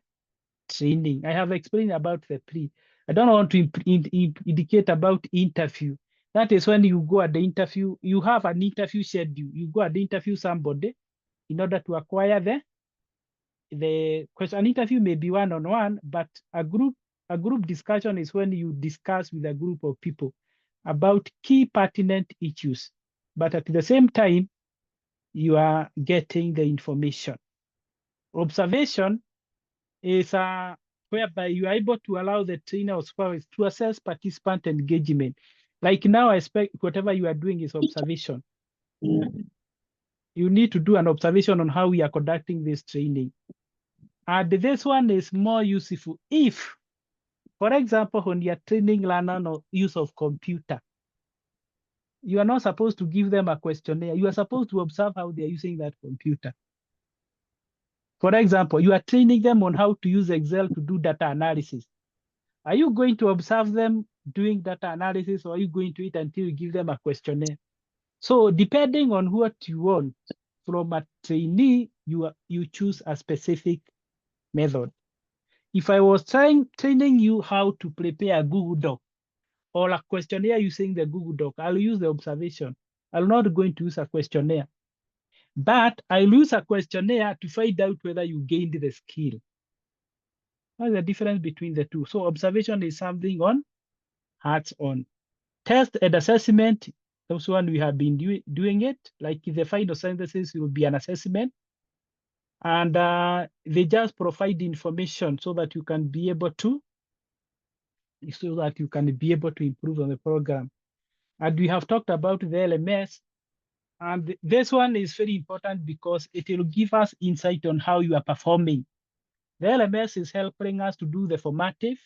training. I have explained about the pre. I don't want to indicate about interview. That is when you go at the interview, you have an interview schedule. You go at the interview somebody in order to acquire the question. An interview may be one-on-one, but a group discussion is when you discuss with a group of people about key pertinent issues. But at the same time, you are getting the information. Observation is whereby you are able to allow the trainer or supervisor to assess participant engagement. Like now, I expect whatever you are doing is observation. You need to do an observation on how we are conducting this training. And this one is more useful if, for example, when you are training learner on use of computer, you are not supposed to give them a questionnaire. You are supposed to observe how they are using that computer. For example, you are training them on how to use Excel to do data analysis. Are you going to observe them doing data analysis, or are you going to wait until you give them a questionnaire? So depending on what you want from a trainee, you choose a specific method. If I was training you how to prepare a Google Doc or a questionnaire using the Google Doc, I'll use the observation. I'm not going to use a questionnaire. But I'll use a questionnaire to find out whether you gained the skill. What's the difference between the two? So observation is something on hands-on. Test and assessment, those one we have been doing it. Like the final synthesis will be an assessment. And they just provide information so that you can be able to improve on the program. And we have talked about the LMS. And this one is very important because it will give us insight on how you are performing. The LMS is helping us to do the formative,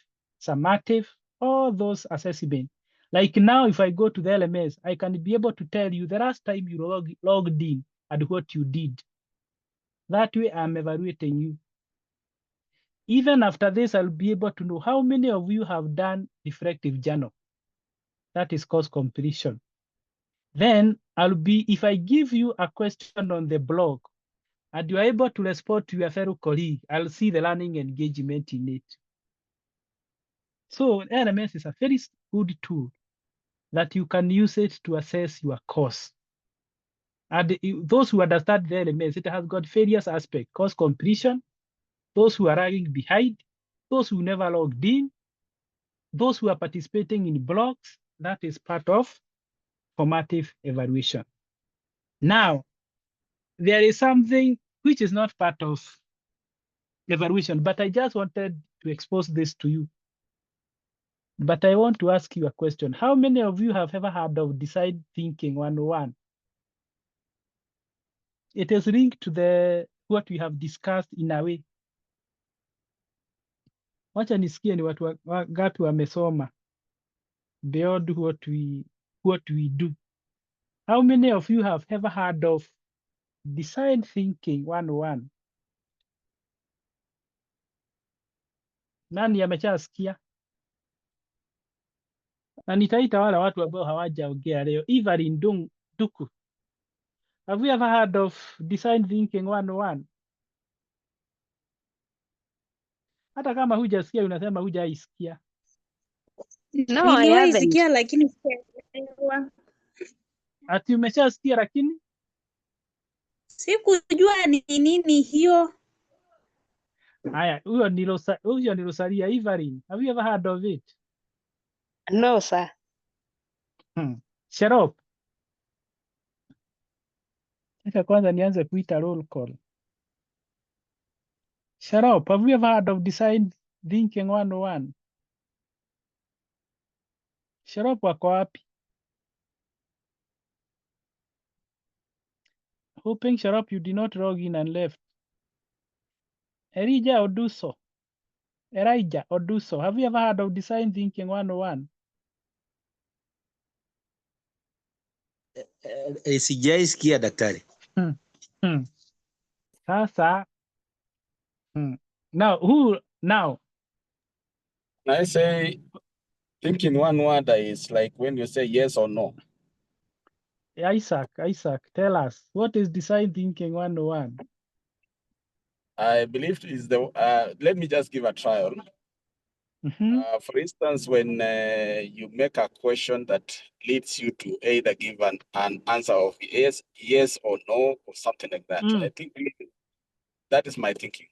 summative, all those assessments. Like now, if I go to the LMS, I can be able to tell you the last time you logged in and what you did. That way, I'm evaluating you. Even after this, I'll be able to know how many of you have done reflective journal. That is course completion. Then if I give you a question on the blog and you are able to respond to your fellow colleague, I'll see the learning engagement in it. So LMS is a very good tool that you can use it to assess your course. And those who understand the LMS, it has got various aspects: course completion, those who are lagging behind, those who never logged in, those who are participating in blogs. That is part of formative evaluation. Now, there is something which is not part of evaluation, but I just wanted to expose this to you. But I want to ask you a question. How many of you have ever heard of design thinking 101? It is linked to what we have discussed in a way. Wacha nisikie ni watu wangapi wamesoma beyond what we do. How many of you have ever heard of design thinking 101? Nani ameshasikia? Na nitaita wale watu ambao hawajaongea leo. Evelyn Duku. Have you ever heard of design thinking 101? Hata kama hujasikia unasema hujaisikia.
No, I
Niliwahi
haven't.
sikia lakini sikuelewa.
Ati umeshasikia lakini
Sikujua ni nini hiyo.
haya, huyo ni Rosalia. Evelyn, have you ever heard of it?
No, sir.
Sherop. Acha kwanza nianze kuita roll call. Sherop, have you ever heard of design thinking 101? Sherop wako wapi? Hoping Sherop you did not log in and left. Elijah Oduso, have you ever heard of design thinking 101?
Sijaisikia daktari.
Sasa now
I say thinking one word is like when you say yes or no.
Isaac, tell us, what is design thinking 101?
I believe is let me just give a trial. For instance, when you make a question that leads you to either give an answer of yes or no, or something like that. I think that is my thinking.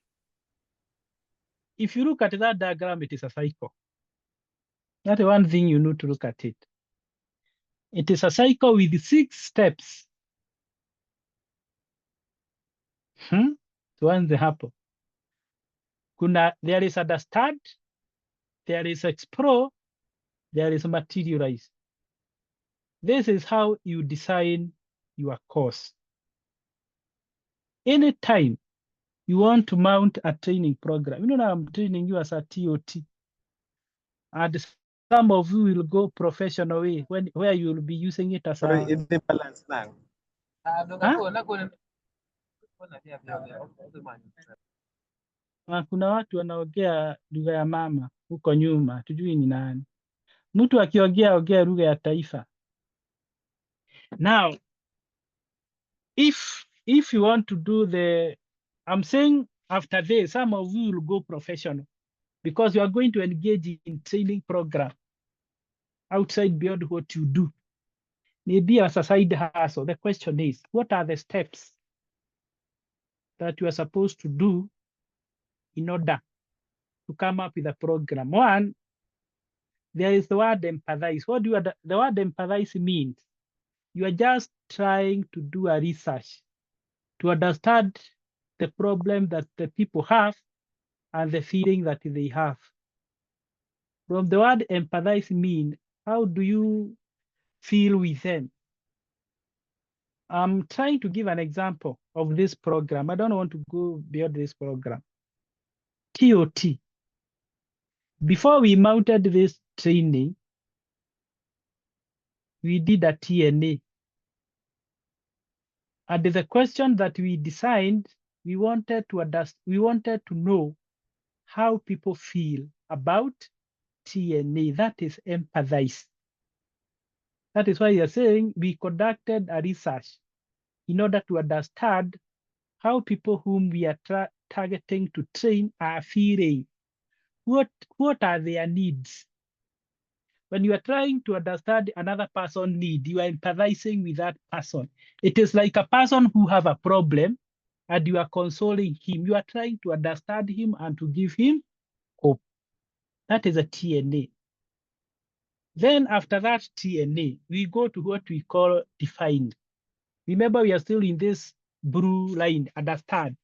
If you look at that diagram, it is a cycle. That's one thing you need to look at it. It is a cycle with 6 steps. Tuanze hapo. There is understand, there is explore, there is materialize. This is how you design your course. Anytime you want to mount a training program, I'm training you as a TOT. And some of you will go professional way where you will be using it as a
balance now.
kuna watu wanaongea lugha ya mama huko nyuma, tujui ni nani. Mtu akiongea lugha ya taifa. Now, if you want to do I'm saying after this, some of you will go professional because you are going to engage in training program outside beyond what you do. Maybe as a side hustle. The question is, what are the steps that you are supposed to do in order to come up with a program? One, there is the word empathize. What do the word empathize means? You are just trying to do a research to understand the problem that the people have and the feeling that they have. From the word empathize mean, how do you feel with them? I'm trying to give an example of this program. I don't want to go beyond this program. TOT. Before we mounted this training, we did a TNA. And the question that we designed, we wanted to know how people feel about TNA. That is empathize. That is why you're saying we conducted a research in order to understand how people whom we are targeting to train are feeling. What are their needs? When you are trying to understand another person's need, you are empathizing with that person. It is like a person who have a problem and you are consoling him. You are trying to understand him and to give him hope. That is a TNA. Then after that TNA, we go to what we call defined. Remember, we are still in this blue line, understand.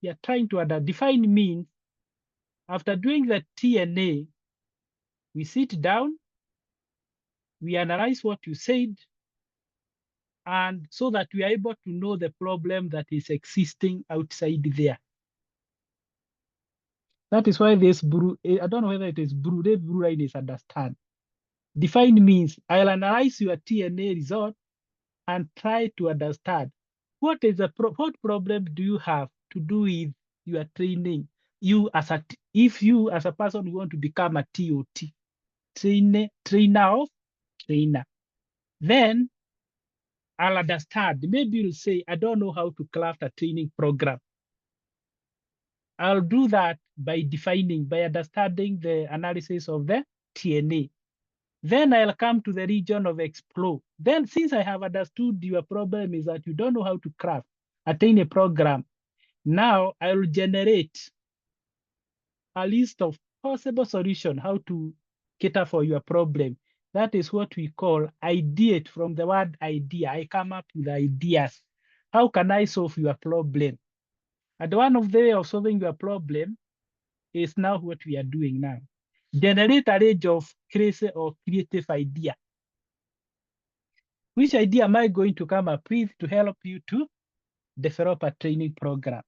We are trying to define means. After doing the TNA, we sit down, we analyze what you said, and so that we are able to know the problem that is existing outside there. That is why this blue, I don't know whether it is blue, the blue line is understand. Define means I'll analyze your TNA result and try to understand what problem do you have to do with your training. If you as a person want to become a TOT, trainer of trainer, then I'll understand. Maybe you'll say, I don't know how to craft a training program. I'll do that by understanding the analysis of the TNA. Then I'll come to the region of explore. Then since I have understood your problem is that you don't know how to craft a training program, now I'll generate a list of possible solutions how to cater for your problem. That is what we call ideate. From the word idea, I come up with ideas. How can I solve your problem? And one of the way of solving your problem is now what we are doing now. Generate a range of crazy or creative idea. Which idea am I going to come up with to help you to develop a training program?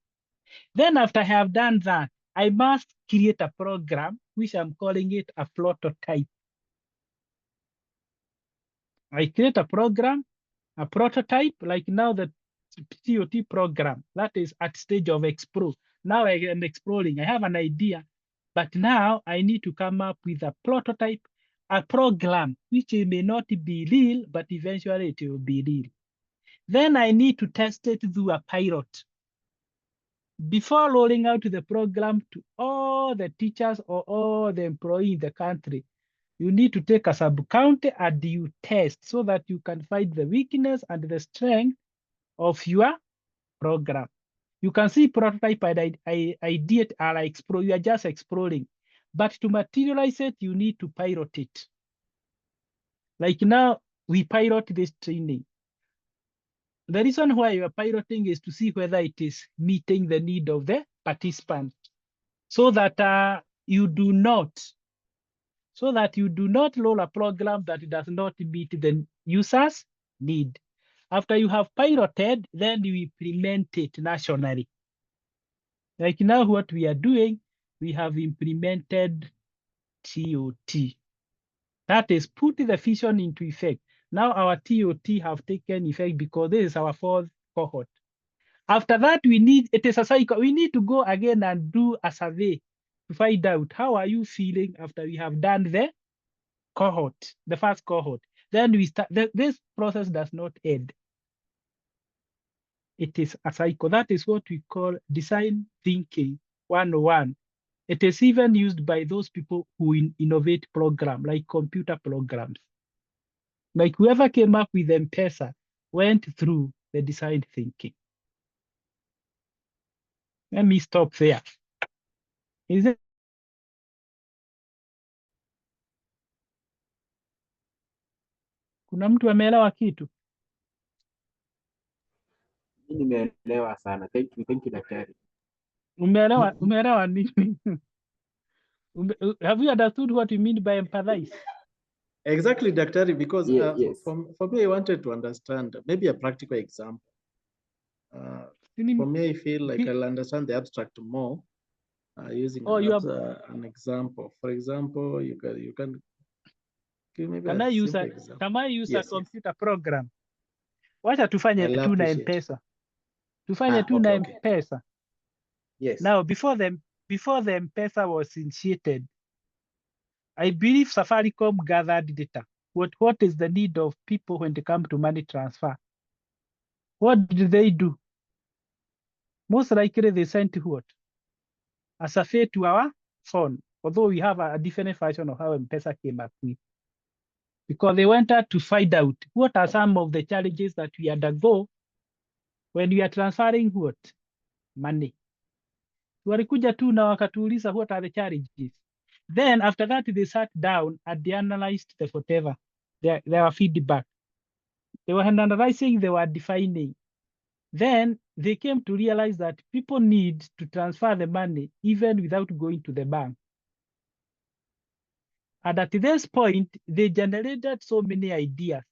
Then after I have done that, I must create a program, which I'm calling it a prototype. I create a program, a prototype, like now the TOT program, that is at stage of explore. Now I am exploring, I have an idea, but now I need to come up with a prototype, a program, which may not be real, but eventually it will be real. Then I need to test it through a pilot. Before rolling out the program to all the teachers or all the employees in the country, you need to take a sub-county and you test so that you can find the weakness and the strength of your program. You can see prototype and idea are explore. You are just exploring. But to materialize it, you need to pilot it. Like now, we pilot this training. The reason why you are piloting is to see whether it is meeting the need of the participant. so that you do not roll a program that does not meet the user's need. After you have piloted, then you implement it nationally. Like now what we are doing, we have implemented TOT. That is put the vision into effect. Now our TOT have taken effect because this is our 4th cohort. After that, it is a cycle. We need to go again and do a survey to find out how are you feeling after we have done the cohort, the first cohort. Then we start, this process does not end. It is a cycle. That is what we call design thinking 101. It is even used by those people who innovate programs, like computer programs. Like whoever came up with M-Pesa went through the design thinking. Let me stop there. Is it? Kuna mtu ameelewa kitu?
Nimeelewa sana. Thank you daktari.
Umeelewa nini? Have you understood what you mean by empathize?
Exactly, Daktari, because
yes.
for me, I wanted to understand maybe a practical example. For me, I feel like I'll understand the abstract more using an example. For example, you can give maybe
Can I use a computer program? Wacha tufanye tu na M-Pesa. Tufanye tu na M-Pesa.
Yes.
Now, before the M-Pesa was initiated, I believe Safaricom gathered data. What is the need of people when they come to money transfer? What did they do? Most likely they sent what? A survey to our phone, although we have a different version of how M-Pesa came up with. Because they wanted to find out what are some of the challenges that we undergo when we are transferring what? Money. Walikuja tu na wakatuuliza what are the challenges. Then after that, they sat down and they analyzed the whatever, their feedback. They were analyzing, they were defining. Then they came to realize that people need to transfer the money even without going to the bank. And at this point, they generated so many ideas.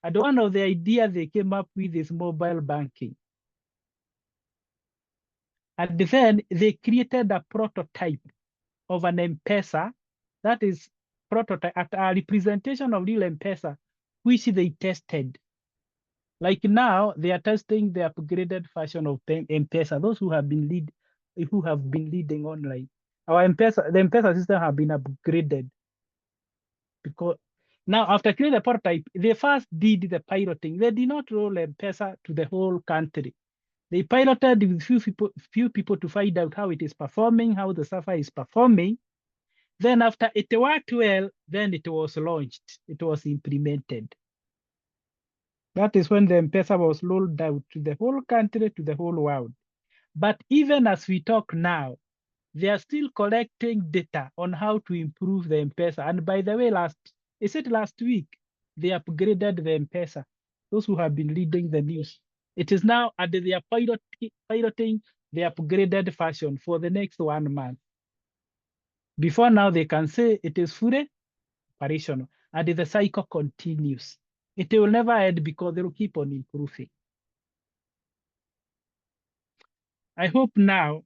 And one of the ideas they came up with is mobile banking. And then they created a prototype of an M-Pesa, that is prototype, a representation of real M-Pesa, which they tested. Like now, they are testing the upgraded version of M-Pesa, those who have been leading online. Our the M-Pesa system have been upgraded. Because now, after creating the prototype, they first did the piloting. They did not roll M-Pesa to the whole country. They piloted with few people to find out how it is performing, how the server is performing. Then after it worked well, then it was launched. It was implemented. That is when the M-Pesa was rolled out to the whole country, to the whole world. But even as we talk now, they are still collecting data on how to improve the M-Pesa. And by the way, last week, they upgraded the M-Pesa. Those who have been reading the news. It is now, and they are piloting the upgraded version for the next 1 month. Before now, they can say it is fully operational, and the cycle continues. It will never end because they will keep on improving. I hope now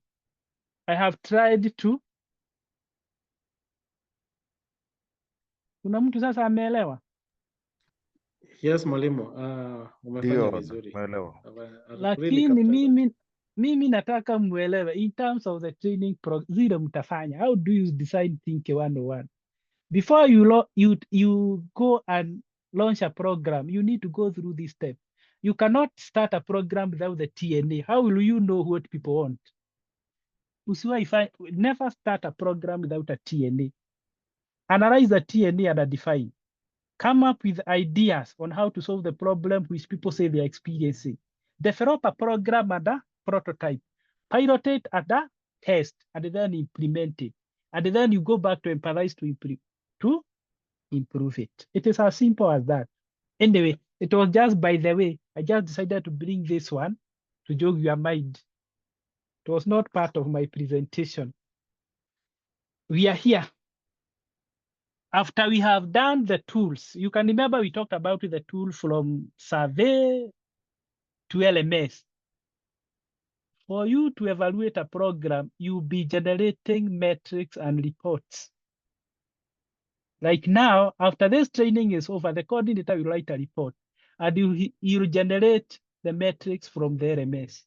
I have tried to. Kuna mtu sasa ameelewa?
Yes, mwalimu. Umefanya vizuri.
Lakini mimi nataka muelewe in terms of the training zile mtafanya. How do you design think 101? Before you go and launch a program, you need to go through this step. You cannot start a program without the TNA. How will you know what people want? Never start a program without a TNA. Analyze the TNA and define. Come up with ideas on how to solve the problem which people say they are experiencing. Develop a program and a prototype. Pilot it and a test, and then implement it. And then you go back to empathize to improve it. It is as simple as that. Anyway, it was just by the way, I just decided to bring this one to jog your mind. It was not part of my presentation. we are here. After we have done the tools, you can remember we talked about the tool from survey to LMS. For you to evaluate a program, you'll be generating metrics and reports. Like now, after this training is over, the coordinator will write a report and you'll generate the metrics from the LMS.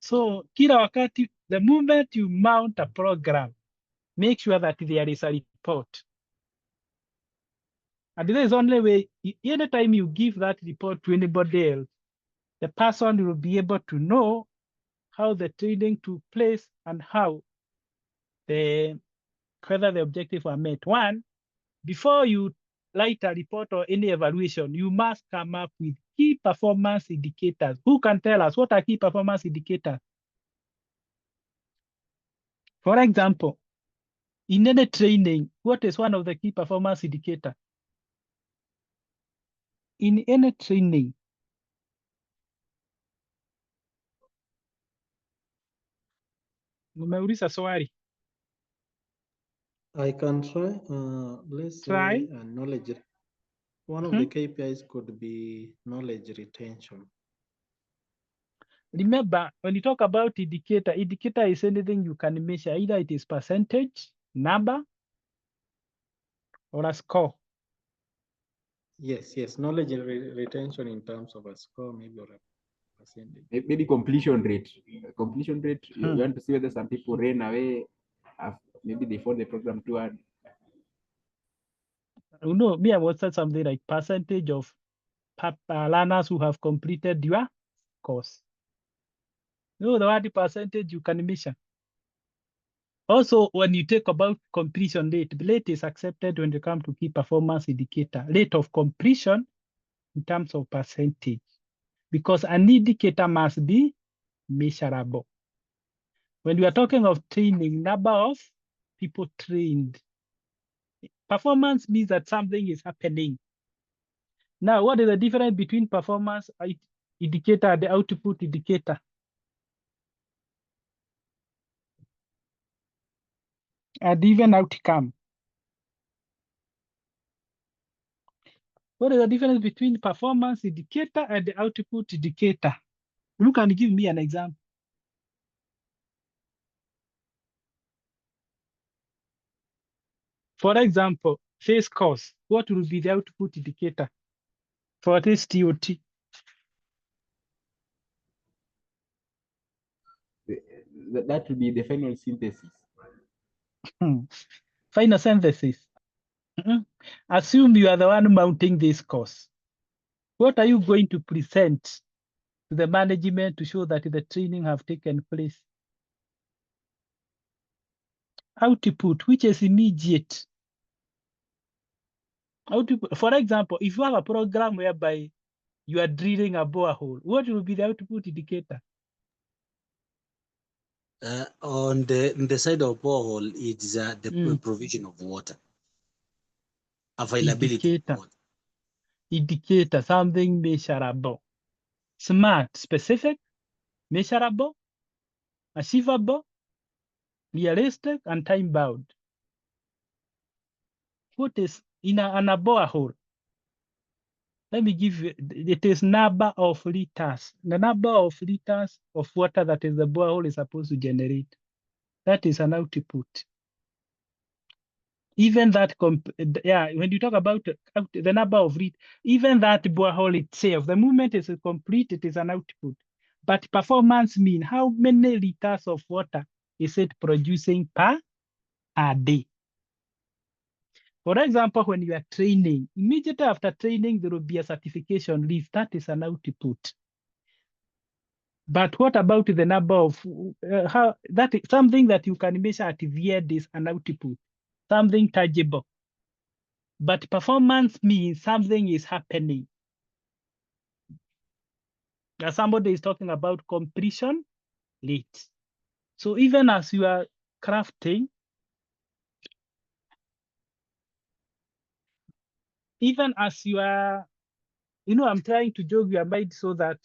So kila wakati, the moment you mount a program, make sure that there is a report. And there is only way, anytime you give that report to anybody else, the person will be able to know how the training took place and how whether the objectives were met. One, before you write a report or any evaluation, you must come up with key performance indicators. Who can tell us what are key performance indicators? For example, in any training, what is one of the key performance indicators? In any training, nimeuliza swali.
I can try. Let's say knowledge. One of the KPIs could be knowledge retention.
Remember, when you talk about indicator is anything you can measure. Either it is percentage, number, or a score.
Yes, knowledge retention in terms of a score, maybe, or a percentage.
Maybe completion rate. Completion rate, you want to see whether some people ran away, maybe they found the program too hard.
No, me, I would say something like percentage of learners who have completed your course. No, the word percentage you can measure. Also, when you talk about completion rate is accepted when you come to key performance indicator, rate of completion in terms of percentage, because an indicator must be measurable. When we are talking of training, number of people trained, performance means that something is happening. Now, what is the difference between performance indicator and the output indicator? And even outcome. What is the difference between performance indicator and the output indicator? You can give me an example. For example, face course, what will be the output indicator for this TOT?
That will be the final synthesis.
Final synthesis. Assume you are the one mounting this course. What are you going to present to the management to show that the training have taken place? Output, which is immediate. Output, for example, if you have a program whereby you are drilling a borehole, what will be the output indicator?
On the side of borehole, it's the provision of water, availability of water.
Indicator, something measurable. Smart, specific, measurable, achievable, realistic, and time-bound. What is in a borehole? Let me give you, it is number of liters. The number of liters of water that is the borehole is supposed to generate. That is an output. Even that, when you talk about the number of liters, even that borehole itself, the moment it is complete, it is an output. But performance means how many liters of water is it producing per day? For example, when you are training, immediately after training, there will be a certification leave. That is an output. But what about the number of, how that is something that you can measure at the end is an output, something tangible. But performance means something is happening. As somebody is talking about completion rate. So even as you are crafting, even as you are, I'm trying to jog your mind so that,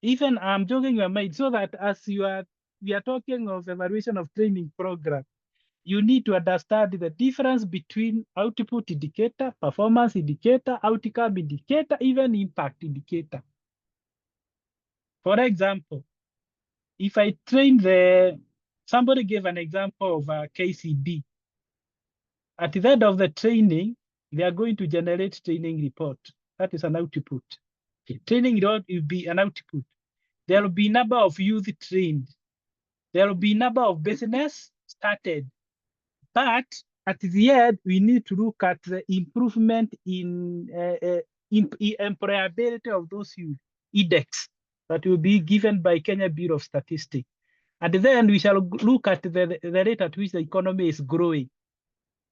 even I'm jogging your mind so that as you are we are talking of evaluation of training program, you need to understand the difference between output indicator, performance indicator, outcome indicator, even impact indicator. For example, if I train somebody gave an example of a KCB. At the end of the training, they are going to generate training report. That is an output. Training report will be an output. There will be number of youth trained. There will be number of business started. But at the end, we need to look at the improvement in employability of those youth, index, that will be given by Kenya Bureau of Statistics. At the end, we shall look at the rate at which the economy is growing.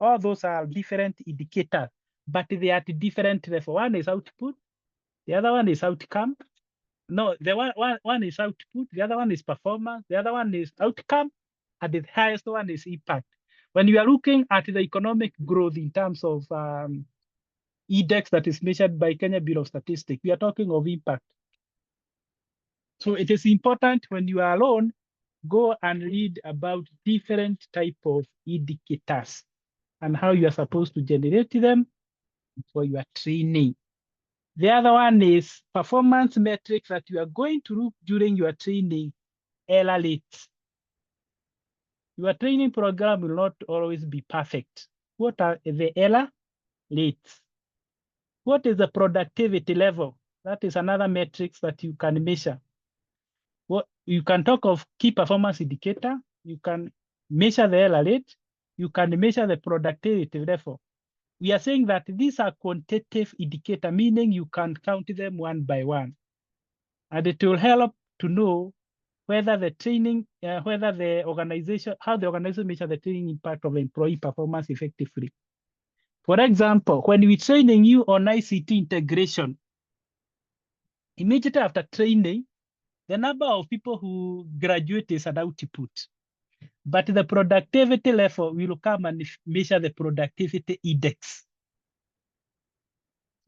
All those are different indicators, but they are at different level. One is output, the other one is outcome. No, the one is output, the other one is performance, the other one is outcome, and the highest one is impact. When you are looking at the economic growth in terms of index that is measured by Kenya Bureau of Statistics, we are talking of impact. So it is important when you are alone, go and read about different type of indicators and how you are supposed to generate them for your training. The other one is performance metrics that you are going to look during your training, error rates. Your training program will not always be perfect. What are the error rates? What is the productivity level? That is another metrics that you can measure. What you can talk of key performance indicator, you can measure the error rate, you can measure the productivity level. We are saying that these are quantitative indicator, meaning you can count them one by one. And it will help to know whether the training, whether the organization, how the organization measures the training impact of employee performance effectively. For example, when we're training you on ICT integration, immediately after training, the number of people who graduate is an output. But the productivity level will come and measure the productivity index.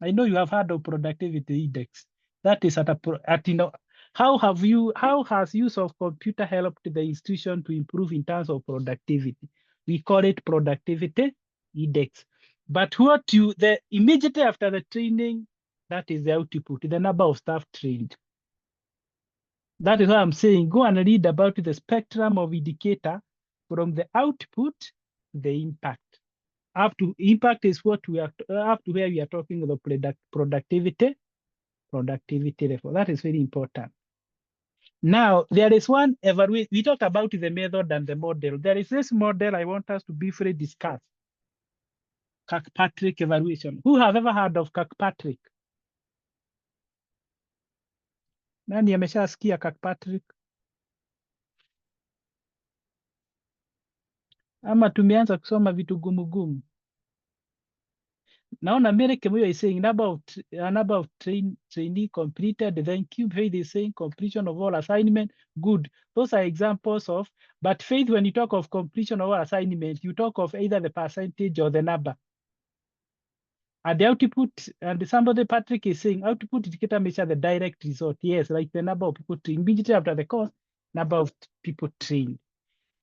I know you have heard of productivity index. That is how has use of computer helped the institution to improve in terms of productivity? We call it productivity index. But immediately after the training, that is the output, the number of staff trained. That is why I'm saying go and read about the spectrum of indicator from the output to the impact. Up to impact is what we are up to where we are talking about productivity level. That is very important. Now there is one evaluation. We talked about the method and the model. There is this model I want us to briefly discuss. Kirkpatrick evaluation. Who have ever heard of Kirkpatrick? Nani ameshasikia Kirkpatrick? Ama tumeanza kusoma vitu gumu. Naona Mary Kemuyo is saying number of trainee completed, then Cube Faith is saying completion of all assignment. Good. Those are examples of, but Faith, when you talk of completion of all assignment, you talk of either the percentage or the number. And the output, and somebody, Patrick, is saying output indicator measure the direct result. Yes, like the number of people trained. Immediately after the course, number of people trained.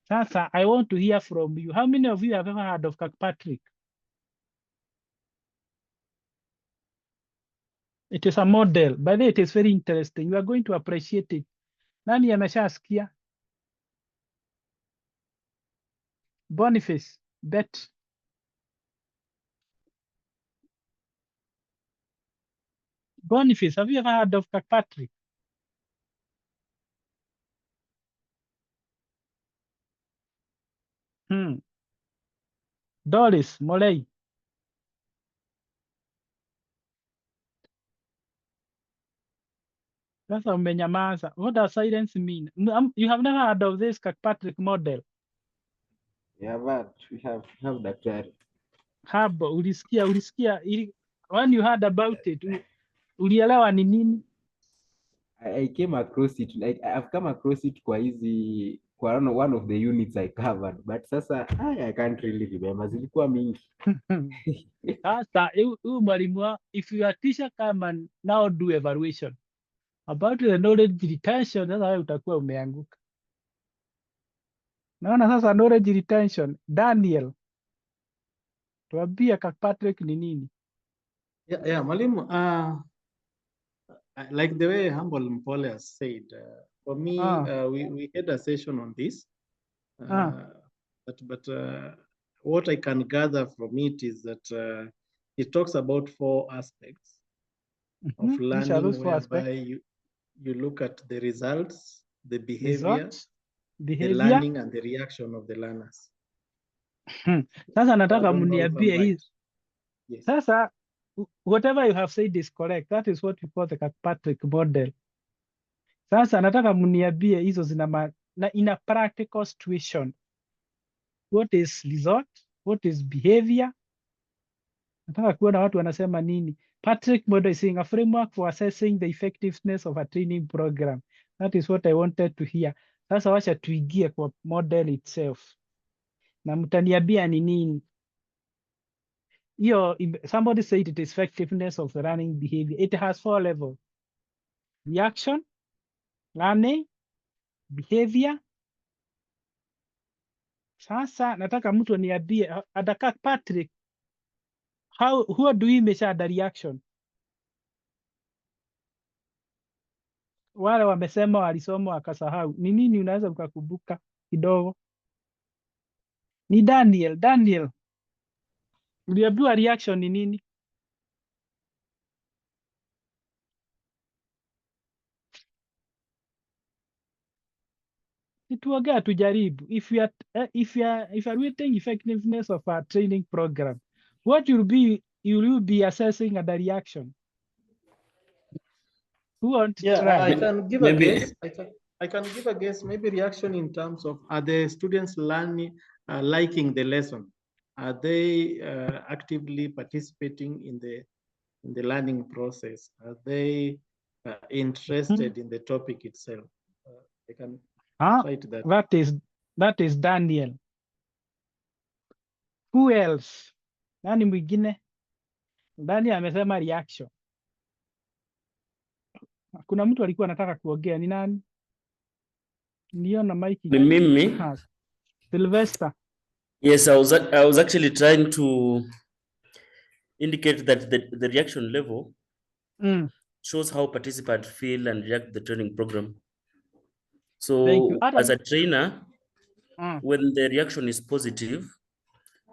Sasa, I want to hear from you. How many of you have ever heard of Kirkpatrick? It is a model. By the way, it is very interesting. You are going to appreciate it. Nani ameshasikia? Boniface, bet. Boniface, have you ever heard of Kirkpatrick? Doris, Molei. Sasa umenyamaza. What does silence mean? You have never heard of this Kirkpatrick model?
Yeah, but we have daktari.
Habo, ulisikia. When you heard about it, ulielewa ni nini?
I came across it, like I've come across it kwa one of the units I covered, but sasa I can't really remember. Zilikuwa mingi.
Sasa, mwalimu, if you are teacher, come and now do evaluation about the knowledge retention, sasa wewe utakuwa umeanguka. Naona sasa knowledge retention. Daniel, tuambie Kirkpatrick ni nini?
Yeah, Mwalimu, like the way Humble Mpole has said, for me, we had a session on this, but what I can gather from it is that it talks about 4 aspects of learning, whereby you look at the results, the behavior, the learning, and the reaction of the learners.
Sasa nataka mniambie hii.
Yes.
Sasa whatever you have said is correct. That is what we call the Kirkpatrick model. Sasa nataka mniambie hizo zina na in a practical situation. What is result? What is behavior? Nataka kuona watu wanasema nini. Patrick model is saying a framework for assessing the effectiveness of a training program. That is what I wanted to hear. Sasa wacha tuingie kwa model itself. Na mtaniambia ni nini. Somebody said it is effectiveness of the learning behavior. It has 4 levels: reaction, learning, behavior. Sasa nataka mtu aniambie ataka Patrick, how do we measure the reaction? Wale wamesema walisoma wakasahau. Ni nini unaweza ukakumbuka kidogo? Ni Daniel. Uliambiwa reaction ni nini? Tuongea tujaribu. If you are evaluating effectiveness of a training program, what you will be assessing at the reaction? Who wants to try?
I can give a guess. I can give a guess. Maybe reaction in terms of, are the students learning, liking the lesson? Are they actively participating in the learning process? Are they interested in the topic itself? I can cite that.
That is Daniel. Who else? Nani mwingine? Daniel amesema reaction. Kuna mtu alikuwa anataka kuongea, ni nani? Niona Mike.
Ni mimi.
Sylvester.
Yes, I was actually trying to indicate that the reaction level shows how participants feel and react to the training program. So as a trainer, when the reaction is positive,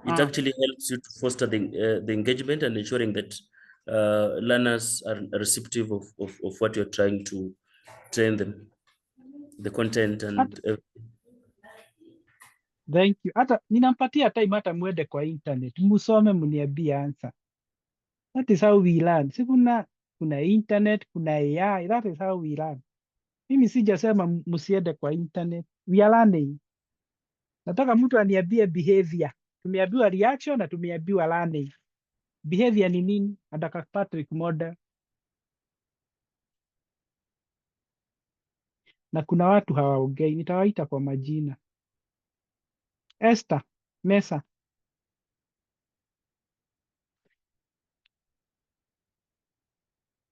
it actually helps you to foster the engagement and ensuring that learners are receptive of what you're trying to train them, the content and
Thank you. Hata ninampatia time hata muende kwa internet, musome mniambie answer. That is how we learn. Si kuna internet, kuna AI, that is how we learn. Mimi sijasema msiende kwa internet. We are learning. Nataka mtu aniambie behavior. Tumeambiwa reaction na tumeambiwa learning. Behavior ni nini? Nataka Patrick model. Na kuna watu hawaongei, nitawaita kwa majina. Esther Mesa.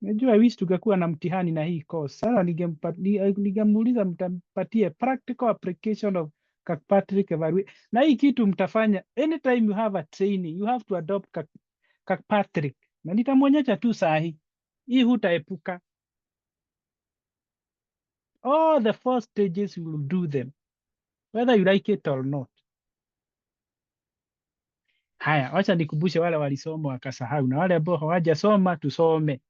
Najua wish tungekuwa na mtihani na hii course. Sasa ningemuuliza mtampatie practical application of Kirkpatrick evaluation. Na hii kitu mtafanya anytime you have a training, you have to adopt Kirkpatrick. Na nitamwonyesha tu sahi. Hii hutaepuka. All the 4 stages you will do them, whether you like it or not. Haya, wacha nikumbushe wale walisoma wakasahau na wale ambao hawajasoma tusome.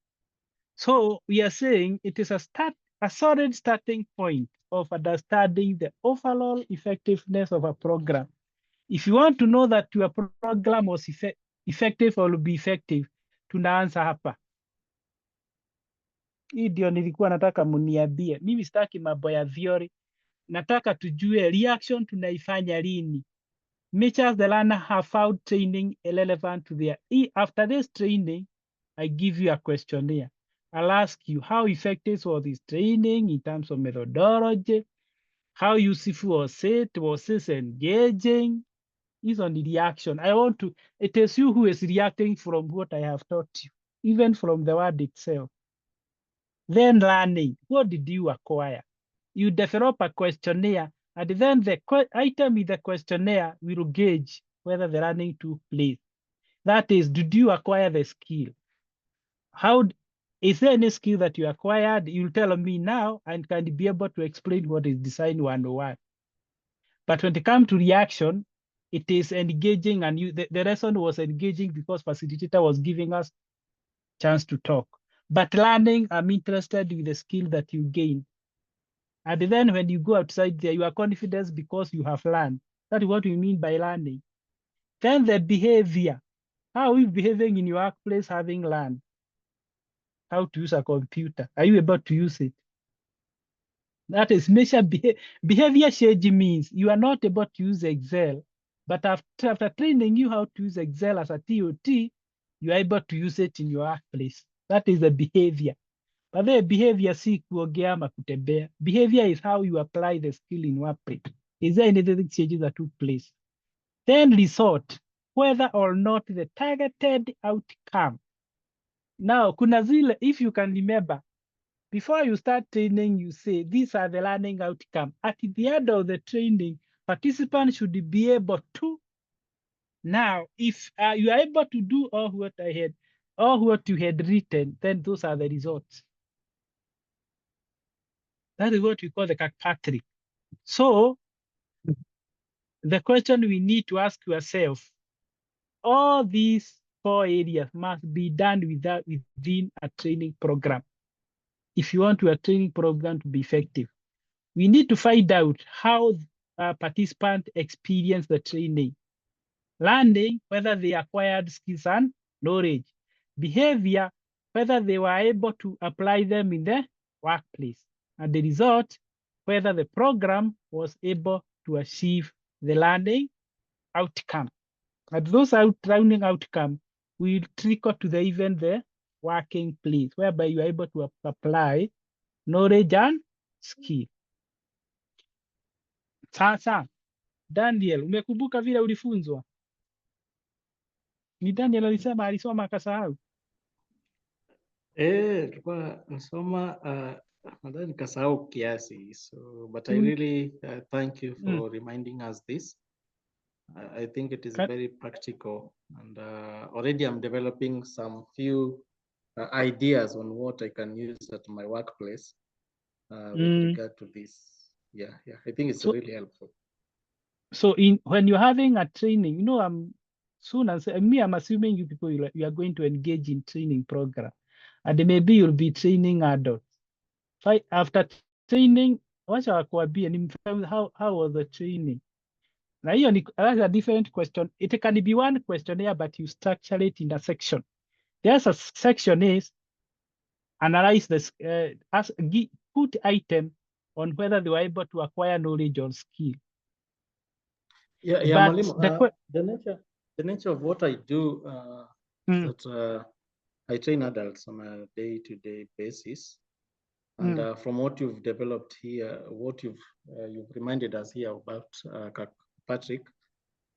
So we are saying it is a solid starting point of understanding the overall effectiveness of a program. If you want to know that your program was effective or will be effective, tunaanza hapa. Hii ndio nilikuwa nataka mniambie. Mimi sitaki mambo ya theory. Nataka tujue reaction tunaifanya lini. Measures the learner have found training relevant to their. After this training, I give you a questionnaire. I'll ask you how effective was this training in terms of methodology, how useful was it engaging? Is on the reaction. It is you who is reacting from what I have taught you, even from the word itself. Then learning, what did you acquire? You develop a questionnaire And then the item in the questionnaire will gauge whether the learning took place. That is, did you acquire the skill? Is there any skill that you acquired? You'll tell me now and can be able to explain what is design 101. But when it comes to reaction, it is engaging, and the lesson was engaging because facilitator was giving us chance to talk. But learning, I'm interested in the skill that you gain. And then when you go outside there, you are confident because you have learned. That is what we mean by learning. Then the behavior. How are you behaving in your workplace having learned how to use a computer? Are you able to use it? That is measure behavior change means you are not able to use Excel, but after training you how to use Excel as a TOT, you are able to use it in your workplace. That is the behavior. But the behavior si kuongea ama kutembea. Behavior is how you apply the skill in workplace. Is there anything changes that took place? Then result, whether or not the targeted outcome. Now, kuna zile, if you can remember, before you start training, you say, these are the learning outcome. At the end of the training, participants should be able to. Now, if you are able to do all what you had written, then those are the results. That is what we call the Kirkpatrick. So the question we need to ask yourself, all these 4 areas must be done within a training program. If you want your training program to be effective, we need to find out how participants experience the training. Learning, whether they acquired skills and knowledge. Behavior, whether they were able to apply them in the workplace. And the result, whether the program was able to achieve the learning outcome. And those learning outcome will trickle to even the working place, whereby you are able to apply knowledge and skill. Sasa, Daniel, umekumbuka vile ulifunzwa? Ni Daniel alisoma akasahau.
Tulikuwa nasoma nadhani nikasahau kiasi. So, but I really thank you for reminding us this. I think it is very practical, and already I'm developing some few ideas on what I can use at my workplace with regard to this. Yeah, I think it's really helpful.
So when you're having a training, you know, I'm assuming you people you are going to engage in training program, and maybe you'll be training adults. After training, how was the training? Now, that's a different question. It can be one questionnaire, but you structure it in a section. There's a section is analyze this, put item on whether they were able to acquire knowledge or skill.
Yeah, Mwalimu, the nature of what I do is that I train adults on a day-to-day basis. And from what you've developed here, what you've reminded us here about Patrick,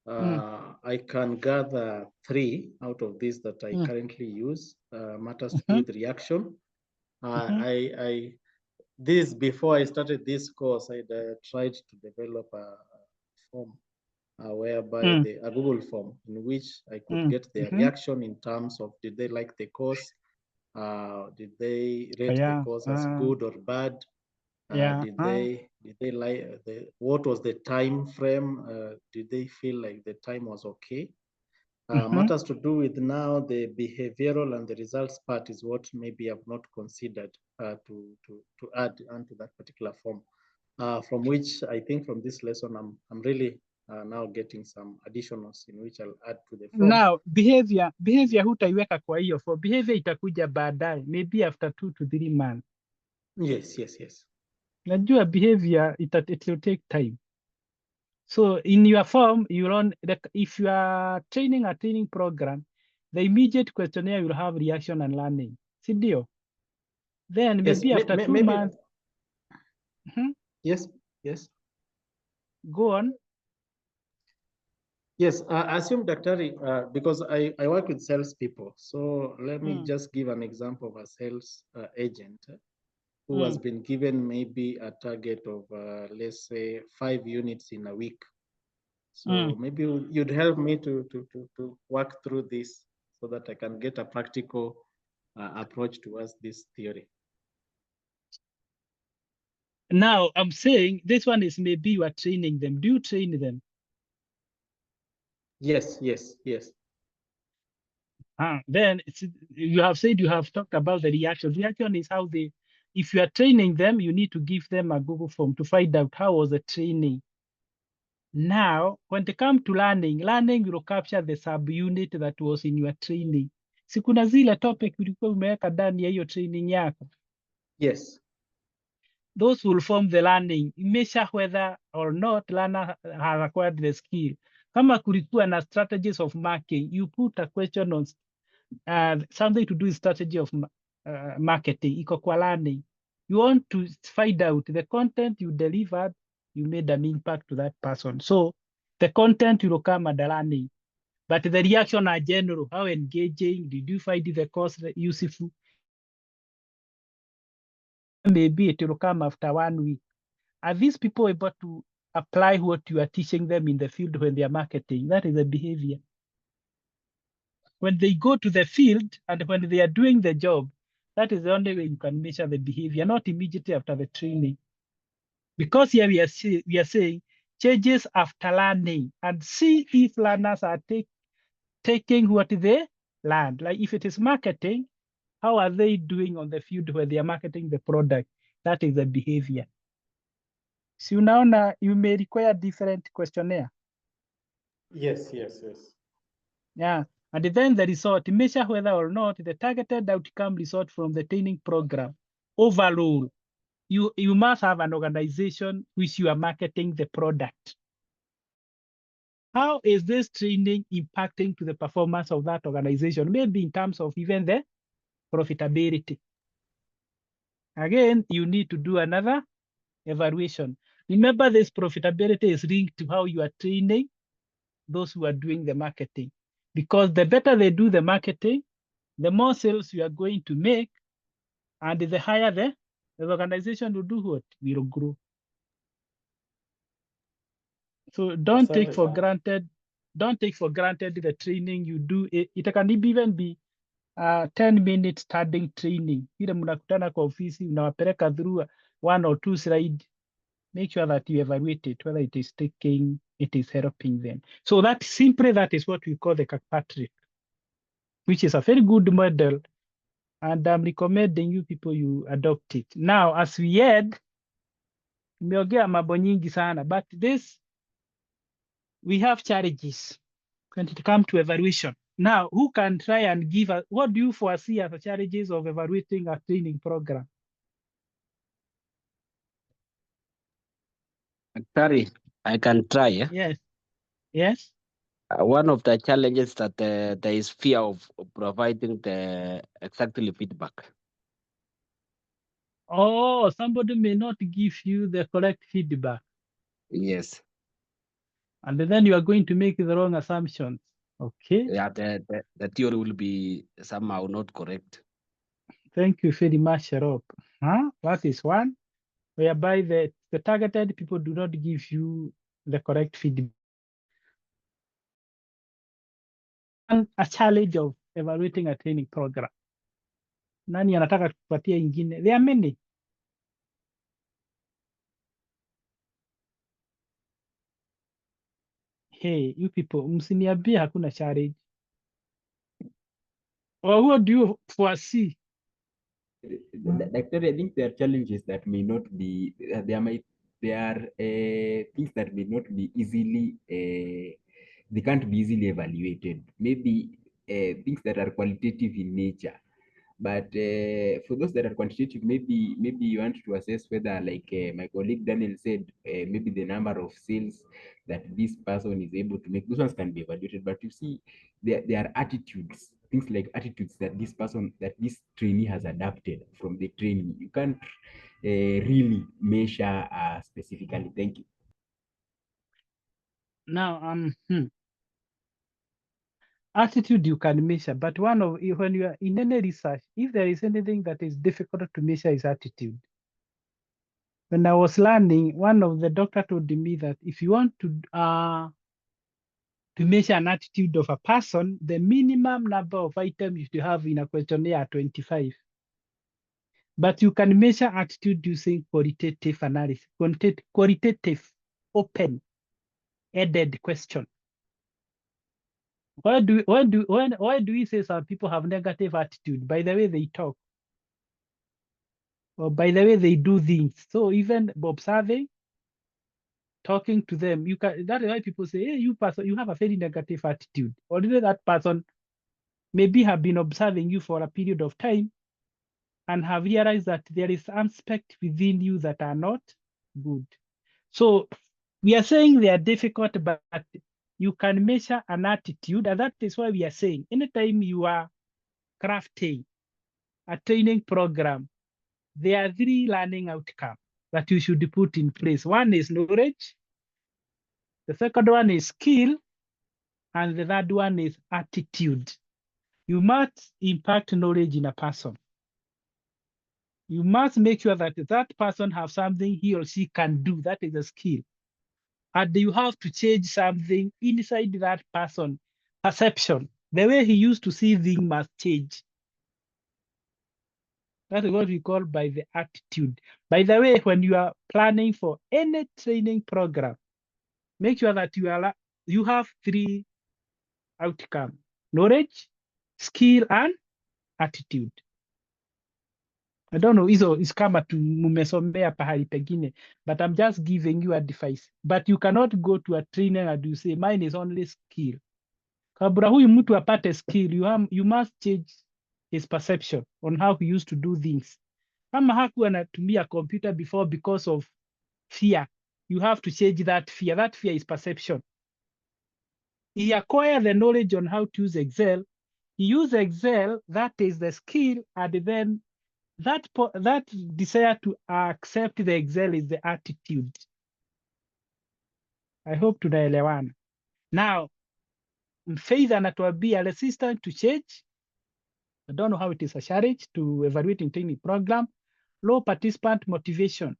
I can gather 3 out of these that I currently use. Matters to do with reaction. Before I started this course, I tried to develop a form whereby a Google form in which I could get their reaction in terms of did they like the course, did they rate the course as good or bad, did they like what was the time frame, did they feel like the time was okay. Matters to do with now the behavioral and the results part is what maybe I've not considered to add onto that particular form, from which I think from this lesson I'm really now getting some additionals in which I'll add to the form.
Now behavior hutaiweka kwa hiyo for behavior itakuja baadaye, maybe after 2 to 3 months.
Yes.
Najua behavior it will take time. So in your form, you run if you are training a training program, the immediate questionnaire will have reaction and learning. Sidio? Then maybe after 2 months.
Yes.
Go on.
Yes, assume Daktari, because I work with salespeople. So let me just give an example of a sales agent. who has been given maybe a target of, let's say, 5 units in a week. So maybe you'd help me to work through this so that I can get a practical approach towards this theory.
Now, I'm saying this one is maybe you are training them. Do you train them?
Yes, yes, yes.
Then you have said you have talked about the reaction. Reaction is how they, if you are training them, you need to give them a Google form to find out how was the training. Now, when they come to learning, learning will capture the subunit that was in your training. Si kuna zile topic ulikuwa umeweka ndani ya hiyo training yako?
Yes.
Those will form the learning. Measure whether or not learner has acquired the skill. Kama kulikuwa na strategies of marking, you put a question on something to do with strategy of marketing, iko kwa learning. You want to find out the content you delivered, you made an impact to that person. So the content will come at the learning, but the reaction are general. How engaging? Did you find the course useful? Maybe it will come after 1 week. Are these people able to apply what you are teaching them in the field when they are marketing? That is the behavior. When they go to the field and when they are doing the job, that is the only way you can measure the behavior, not immediately after the training. Because here we are saying changes after learning and see if learners are taking what they learned. Like if it is marketing, how are they doing on the field where they are marketing the product? That is the behavior. So now you may require different questionnaire.
Yes, yes, yes.
Yeah. And then the result, measure whether or not the targeted outcome result from the training program. Overall, you must have an organization which you are marketing the product. How is this training impacting to the performance of that organization? Maybe in terms of even the profitability. Again, you need to do another evaluation. Remember, this profitability is linked to how you are training those who are doing the marketing. Because the better they do the marketing, the more sales you are going to make, and the higher the organization will do what? Will grow. So don't take for granted the training you do. It can even be 10 minutes studying training. Ile mnakutana kwa ofisi, unawapeleka through 1 or 2 slides. Make sure that you evaluate it, whether it is helping them. So that is what we call the Kirkpatrick, which is a very good model. And I'm recommending you people, you adopt it. Now, as we head, nimeongea mambo nyingi sana, but we have challenges when it comes to evaluation. Now, who can try and give us, what do you foresee as the challenges of evaluating a training program?
Sorry, I can try. Yeah?
Yes. Yes.
One of the challenges that there is fear of providing the exactly feedback.
Oh, somebody may not give you the correct feedback.
Yes.
And then you are going to make the wrong assumptions. Okay.
Yeah, the theory will be somehow not correct.
Thank you very much, Rob. That is one, whereby the targeted people do not give you the correct feedback. And a challenge of evaluating a training program. Nani anataka kupatia ingine? There are many. Hey, you people, msiniambie hakuna challenge. Or what do you foresee?
Doctor, I think there are challenges that may not be, there are things that may not be easily, they can't be easily evaluated. Maybe things that are qualitative in nature. But for those that are quantitative, maybe you want to assess whether, like my colleague Daniel said, maybe the number of sales that this person is able to make. Those ones can be evaluated. But you see, there are attitudes, things like attitudes that this trainee has adapted from the training. You can't really measure specifically. Thank you.
Now, attitude you can measure, but when you are in any research, if there is anything that is difficult to measure is attitude. When I was learning, one of the doctor told me that if you want to measure an attitude of a person, the minimum number of items you should have in a questionnaire are 25. But you can measure attitude using qualitative analysis, qualitative, open-ended question. Why do we say some people have negative attitude? By the way they talk, or by the way they do things. So even observing, talking to them, you can. That is why people say, "Hey, you person, you have a very negative attitude." Although that person maybe have been observing you for a period of time and have realized that there is aspects within you that are not good. So we are saying they are difficult, but you can measure an attitude, and that is why we are saying anytime you are crafting a training program, there are 3 learning outcomes that you should put in place. One is knowledge, the second one is skill, and the third one is attitude. You must impact knowledge in a person. You must make sure that that person has something he or she can do. That is a skill. And you have to change something inside that person. Perception. The way he used to see things must change. That is what we call by the attitude. By the way, when you are planning for any training program, make sure that you have 3 outcomes: knowledge, skill, and attitude. I don't know, hizo is kama tu mumesomea pahali pengine, but I'm just giving you advice. But you cannot go to a trainer and you say, mine is only skill. Kabla huyu mtu apate skill, you must change his perception on how he used to do things. Kama hakuwa anatumia computer before because of fear, you have to change that fear. That fear is perception. He acquire the knowledge on how to use Excel. He use Excel, that is the skill, and then that desire to accept the Excel is the attitude. I hope tunaelewana. Now, Faith anatuambia resistance to change. I don't know how it is a challenge to evaluating training program. Low participant motivation.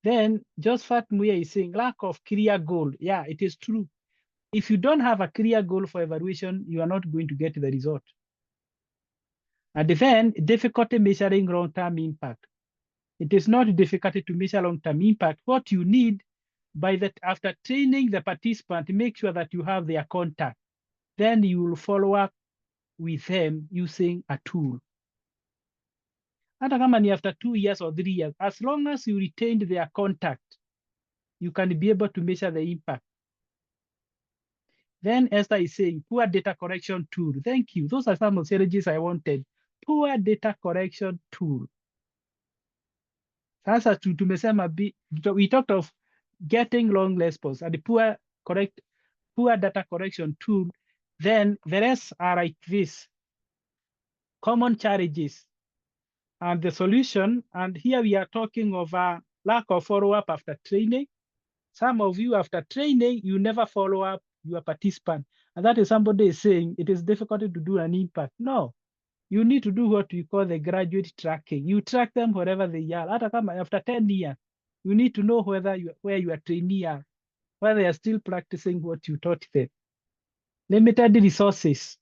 Then Josephat Muya is saying lack of clear goal. Yeah, it is true. If you don't have a clear goal for evaluation, you are not going to get the result. And then difficulty measuring long-term impact. It is not difficult to measure long-term impact. What you need after training the participant, make sure that you have their contact. Then you will follow up with them using a tool. Hata kama ni after 2 years or 3 years, as long as you retained their contact, you can be able to measure the impact. Then Esther is saying, poor data correction tool. Thank you. Those are some of the strategies I wanted. Poor data correction tool. Sasa tumesema, we talked of getting long response and the poor data correction tool. Then the rest are like this. Common challenges and the solution. And here we are talking of a lack of follow-up after training. Some of you after training, you never follow up your participant. And that is somebody is saying it is difficult to do an impact. No, you need to do what we call the graduate tracking. You track them wherever they are. After 10 years, you need to know where your trainee are, whether they are still practicing what you taught them. Limited resources.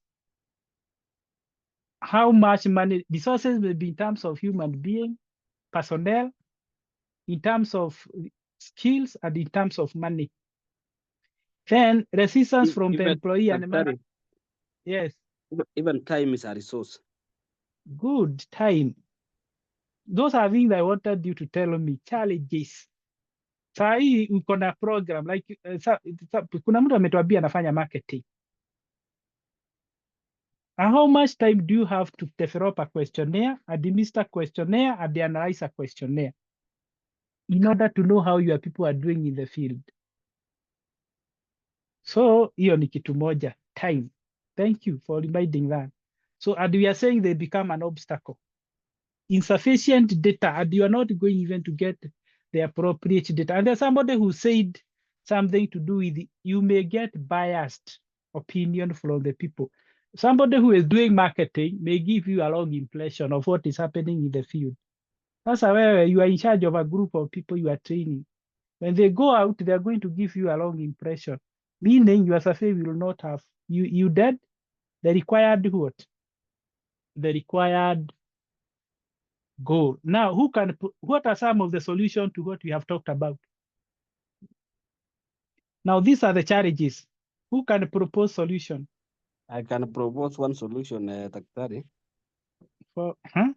How much money? Resources may be in terms of human being, personnel, in terms of skills, and in terms of money. Then resistance from the employee and money. Yes.
Even time is a resource.
Good, time. Those are things I wanted you to tell me. Challenges. Saa hii uko na program like kuna mtu ametuambia anafanya marketing. And how much time do you have to develop a questionnaire, administer questionnaire, and analyze a questionnaire in order to know how your people are doing in the field? So hiyo ni kitu moja, time. Thank you for reminding that. So and we are saying they become an obstacle. Insufficient data, and you are not going even to get the appropriate data. And there's somebody who said something to do with it. You may get biased opinion from the people. Somebody who is doing marketing may give you a wrong impression of what is happening in the field. Sasa wewe, you are in charge of a group of people you are training. When they go out, they are going to give you a wrong impression, meaning your survey will not have, you did the required what? The required goal. Now, what are some of the solutions to what we have talked about? Now, these are the challenges. Who can propose solution?
I can propose one solution, Daktari.
Huh?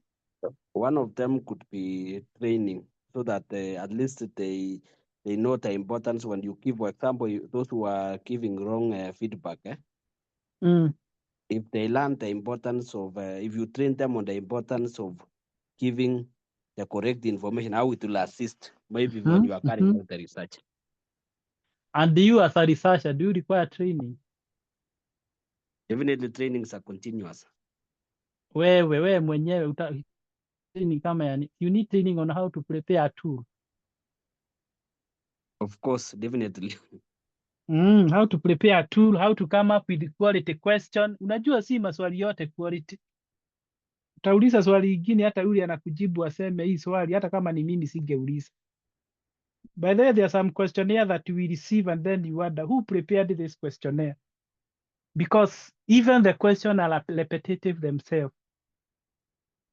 One of them could be training, so that at least they know the importance when you give, for example, those who are giving wrong feedback. If they learn the importance of, if you train them on the importance of giving the correct information, how it will assist maybe when you are carrying out the research.
And you as a researcher, do you require training?
Definitely trainings are continuous.
Wewe mwenyewe training kama yani, you need training on how to prepare a tool.
Of course, definitely.
How to prepare a tool, how to come up with quality question. Unajua si maswali yote quality. Utauliza swali lingine hata yule anakujibu aseme hii swali hata kama ni mimi singeuliza. By the way, there are some questionnaire that we receive and then you wonder who prepared this questionnaire. Because even the questions are repetitive themselves.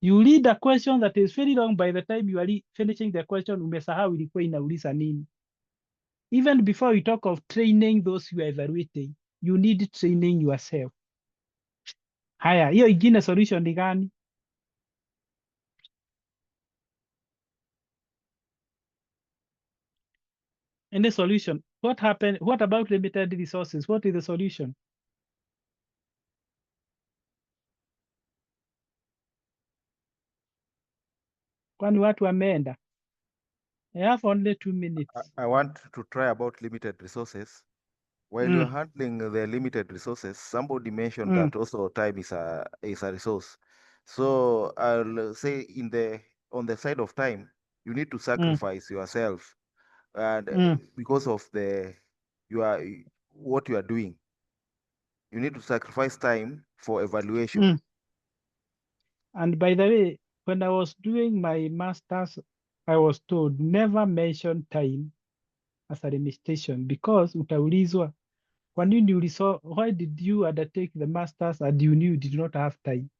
You read a question that is very long, by the time you are finishing the question, umesahau ilikuwa inauliza nini. Even before we talk of training those you are evaluating, you need training yourself. Haya, hiyo ingine solution ni gani? Any solution? What happened? What about limited resources? What is the solution? Kwani watu wameenda? I have only 2 minutes.
I want to try about limited resources. While you're handling the limited resources, somebody mentioned that also time is a resource. So I'll say on the side of time, you need to sacrifice yourself, and because of what you are doing, you need to sacrifice time for evaluation.
And by the way, when I was doing my master's, I was told never mention time as a limitation because utaulizwa, kwa nini why did you undertake the master's and you knew you did not have time?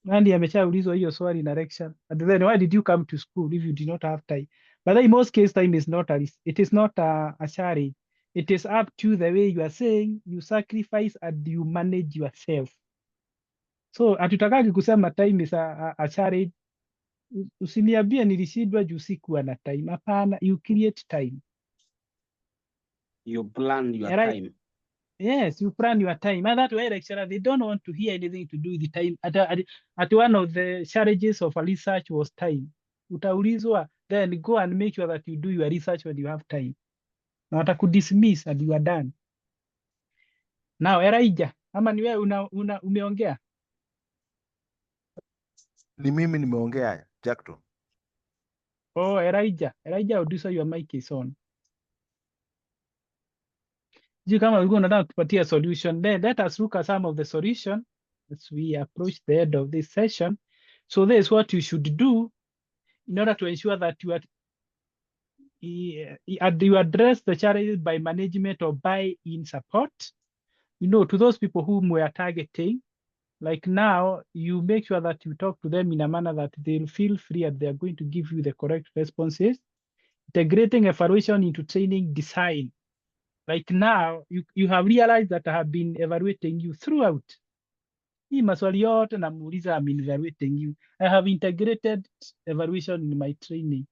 Nani ameshaulizwa hiyo swali na lecture? And then why did you come to school if you did not have time? But in most cases, time is not a challenge. It is up to the way you are saying, you sacrifice and you manage yourself. So hatutakaki kusema time is a challenge. Usiniambie nilishindwa juu sikuwa na time. Hapana, you create time.
You plan your time.
Yes, you plan your time. And that way, lecturer, they don't want to hear anything to do with the time. At one of the challenges of a research was time. Utaulizwa, then go and make sure that you do your research when you have time. Na watakudismiss and you are done. Now, Elijah, ama ni wewe umeongea?
Ni mimi nimeongea, Jackton.
Oh, Elijah, Odisa, your mic is on. Kama ulikuwa unataka kutupatia solution, then let us look at some of the solution as we approach the end of this session. So this is what you should do in order to ensure that you address the challenges by management or buy-in support. To those people whom we are targeting, like now, you make sure that you talk to them in a manner that they'll feel free and they're going to give you the correct responses. Integrating evaluation into training design. Like now, you have realized that I have been evaluating you throughout. Hii maswali yote namuuliza, I'm evaluating you. I have integrated evaluation in my training.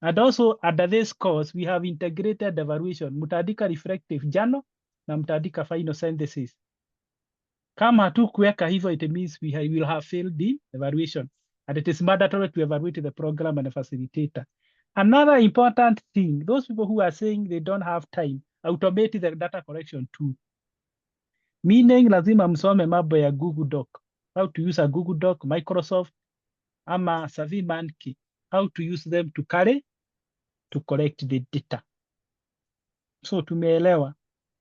And also, under this course, we have integrated evaluation. Mtaandika reflective journal na mtaandika final synthesis. Kama hatukuweka hivyo, it means we will have failed the evaluation. And it is mandatory to evaluate the program and the facilitator. Another important thing, those people who are saying they don't have time, automate the data collection too. Meaning lazima msome mambo ya Google Doc. How to use a Google Doc, Microsoft, ama SurveyMonkey. How to use them to collect the data. So tumeelewa.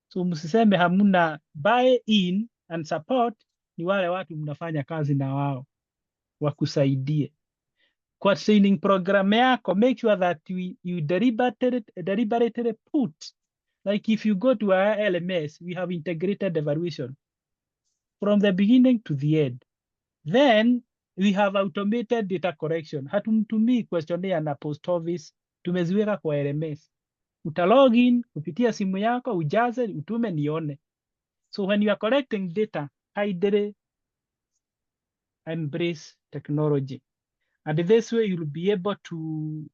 So msiseme hamuna buy-in and support, ni wale watu mnafanya kazi na wao wakusaidie. kwa training program yako, make sure that you deliberately put, like if you go to our LMS, we have integrated evaluation from the beginning to the end. Then we have automated data correction. Hatumtumii questionnaire na post office, tumeziweka kwa LMS. Utalogin kupitia simu yako, ujaze, utume nione. So when you are collecting data, kindly embrace technology. And this way you'll be able to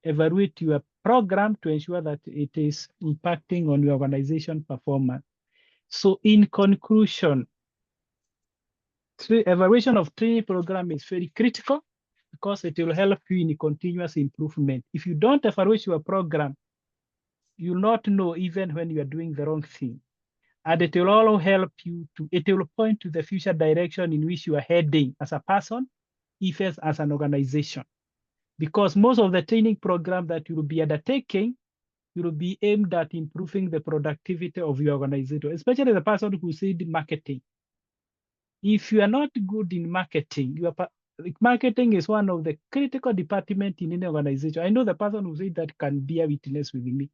evaluate your program to ensure that it is impacting on your organization performance. So in conclusion, evaluation of training program is very critical because it will help you in continuous improvement. If you don't evaluate your program, you'll not know even when you are doing the wrong thing. And it will also help you it will point to the future direction in which you are heading as a person, even as an organization. Because most of the training program that you will be undertaking will be aimed at improving the productivity of your organization, especially the person who said marketing. If you are not good in marketing, marketing is one of the critical departments in any organization. I know the person who said that can bear witness with me.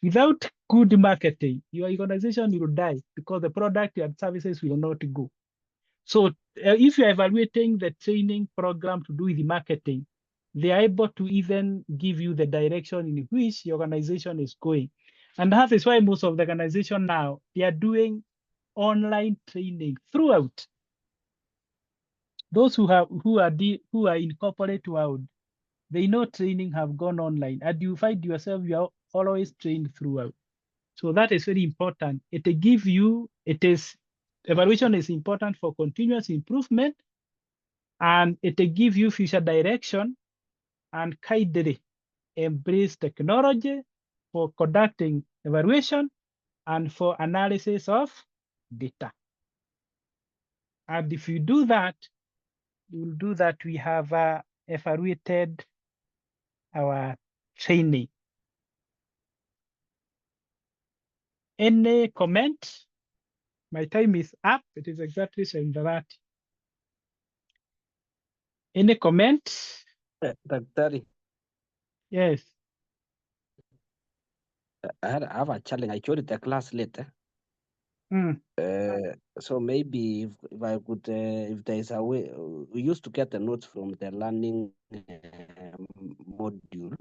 Without good marketing, your organization will die because the product and services will not go. So if you're evaluating the training program to do with the marketing, they are able to even give you the direction in which your organization is going. And that is why most of the organization now, they are doing online training throughout. Those who are in corporate world, they know training have gone online, and you find yourself you are always trained throughout. So that is very important. Evaluation is important for continuous improvement, and it gives you future direction, and kindly embrace technology for conducting evaluation and for analysis of data. And if you do that, you'll do that. We have evaluated our training. Any comment? My time is up. It is exactly 7:30. Any comment?
Daktari.
Yes.
I have a challenge. I joined the class later. So maybe if I could, if there is a way, we used to get the notes from the learning module,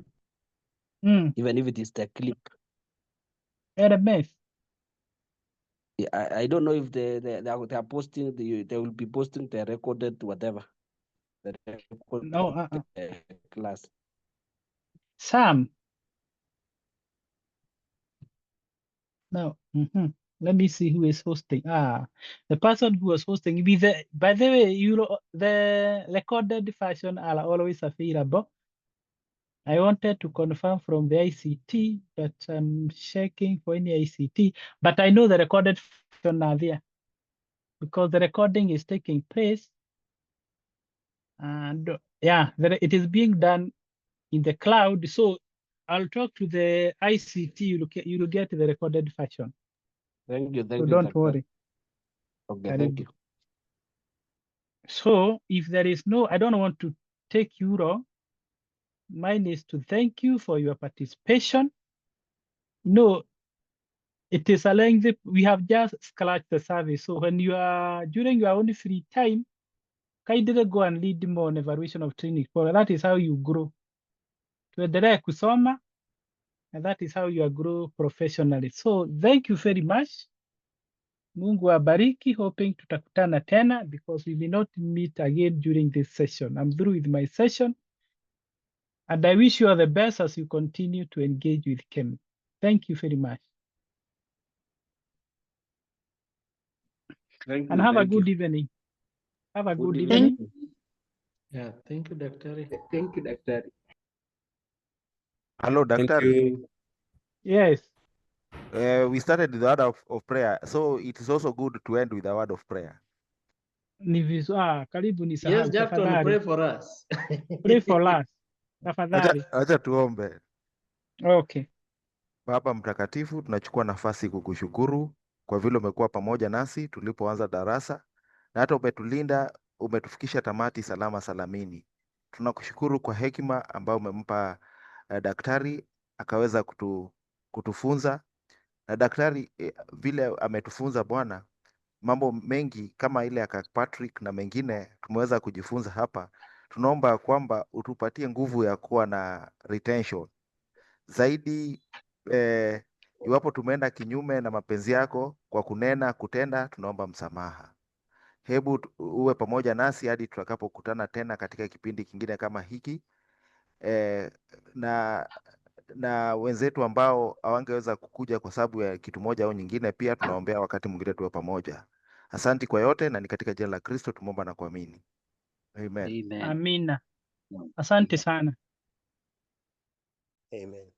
even if it is the clip.
LMS.
I don't know if they are posting, they will be posting the recorded whatever. The recorded
No,
class.
Sam. No. Let me see who is hosting. The person who was hosting. By the way, the recorded version are always available. I wanted to confirm from the ICT, but I'm checking for any ICT. But I know the recorded version are there because the recording is taking place. And yeah, it is being done in the cloud. So I'll talk to the ICT. You will get the recorded version.
Thank you.
So don't worry.
Okay, thank you.
So if there is I don't want to take you wrong. Mine is to thank you for your participation. No, it is a lengthy, we have just scratched the surface. So when you are, during your own free time, kindly go and lead more on evaluation of training. For that is how you grow. Tuendelee kusoma, and that is how you grow professionally. So thank you very much. Mungu abariki, hoping tutakutana tena because we may not meet again during this session. I'm through with my session. And I wish you all the best as you continue to engage with Kemi. Thank you very much.
Thank you.
And have a good evening. Have a good
Thank
evening.
Yeah, thank you, Daktari.
Thank you, Daktari.
Hello, Daktari.
Yes.
We started with the word of prayer, so it is also good to end with a word of prayer.
Karibu ni
Yes, Jackson,
tafadhali.
pray for us.
Pray for us. Tafadhali.
Acha tuombe.
Okay.
Baba mtakatifu, tunachukua nafasi kukushukuru kwa vile umekuwa pamoja nasi tulipoanza darasa na hata umetulinda, umetufikisha tamati salama salamini. Tunakushukuru kwa hekima ambayo umempa daktari akaweza kutufunza, na daktari vile ametufunza Bwana, mambo mengi kama ile ya Patrick na mengine tumeweza kujifunza hapa. Tunaomba kwamba utupatie nguvu ya kuwa na retention zaidi. Iwapo tumeenda kinyume na mapenzi yako kwa kunena, kutenda, tunaomba msamaha. Hebu uwe pamoja nasi hadi tutakapokutana tena katika kipindi kingine kama hiki. Na wenzetu ambao hawangeweza kukuja kwa sababu ya kitu moja au nyingine, pia tunaombea wakati mwingine tuwe pamoja. Asanti kwa yote, na ni katika jina la Kristo tumeomba na kuamini. Amen.
Amina. Asante sana.
Amen.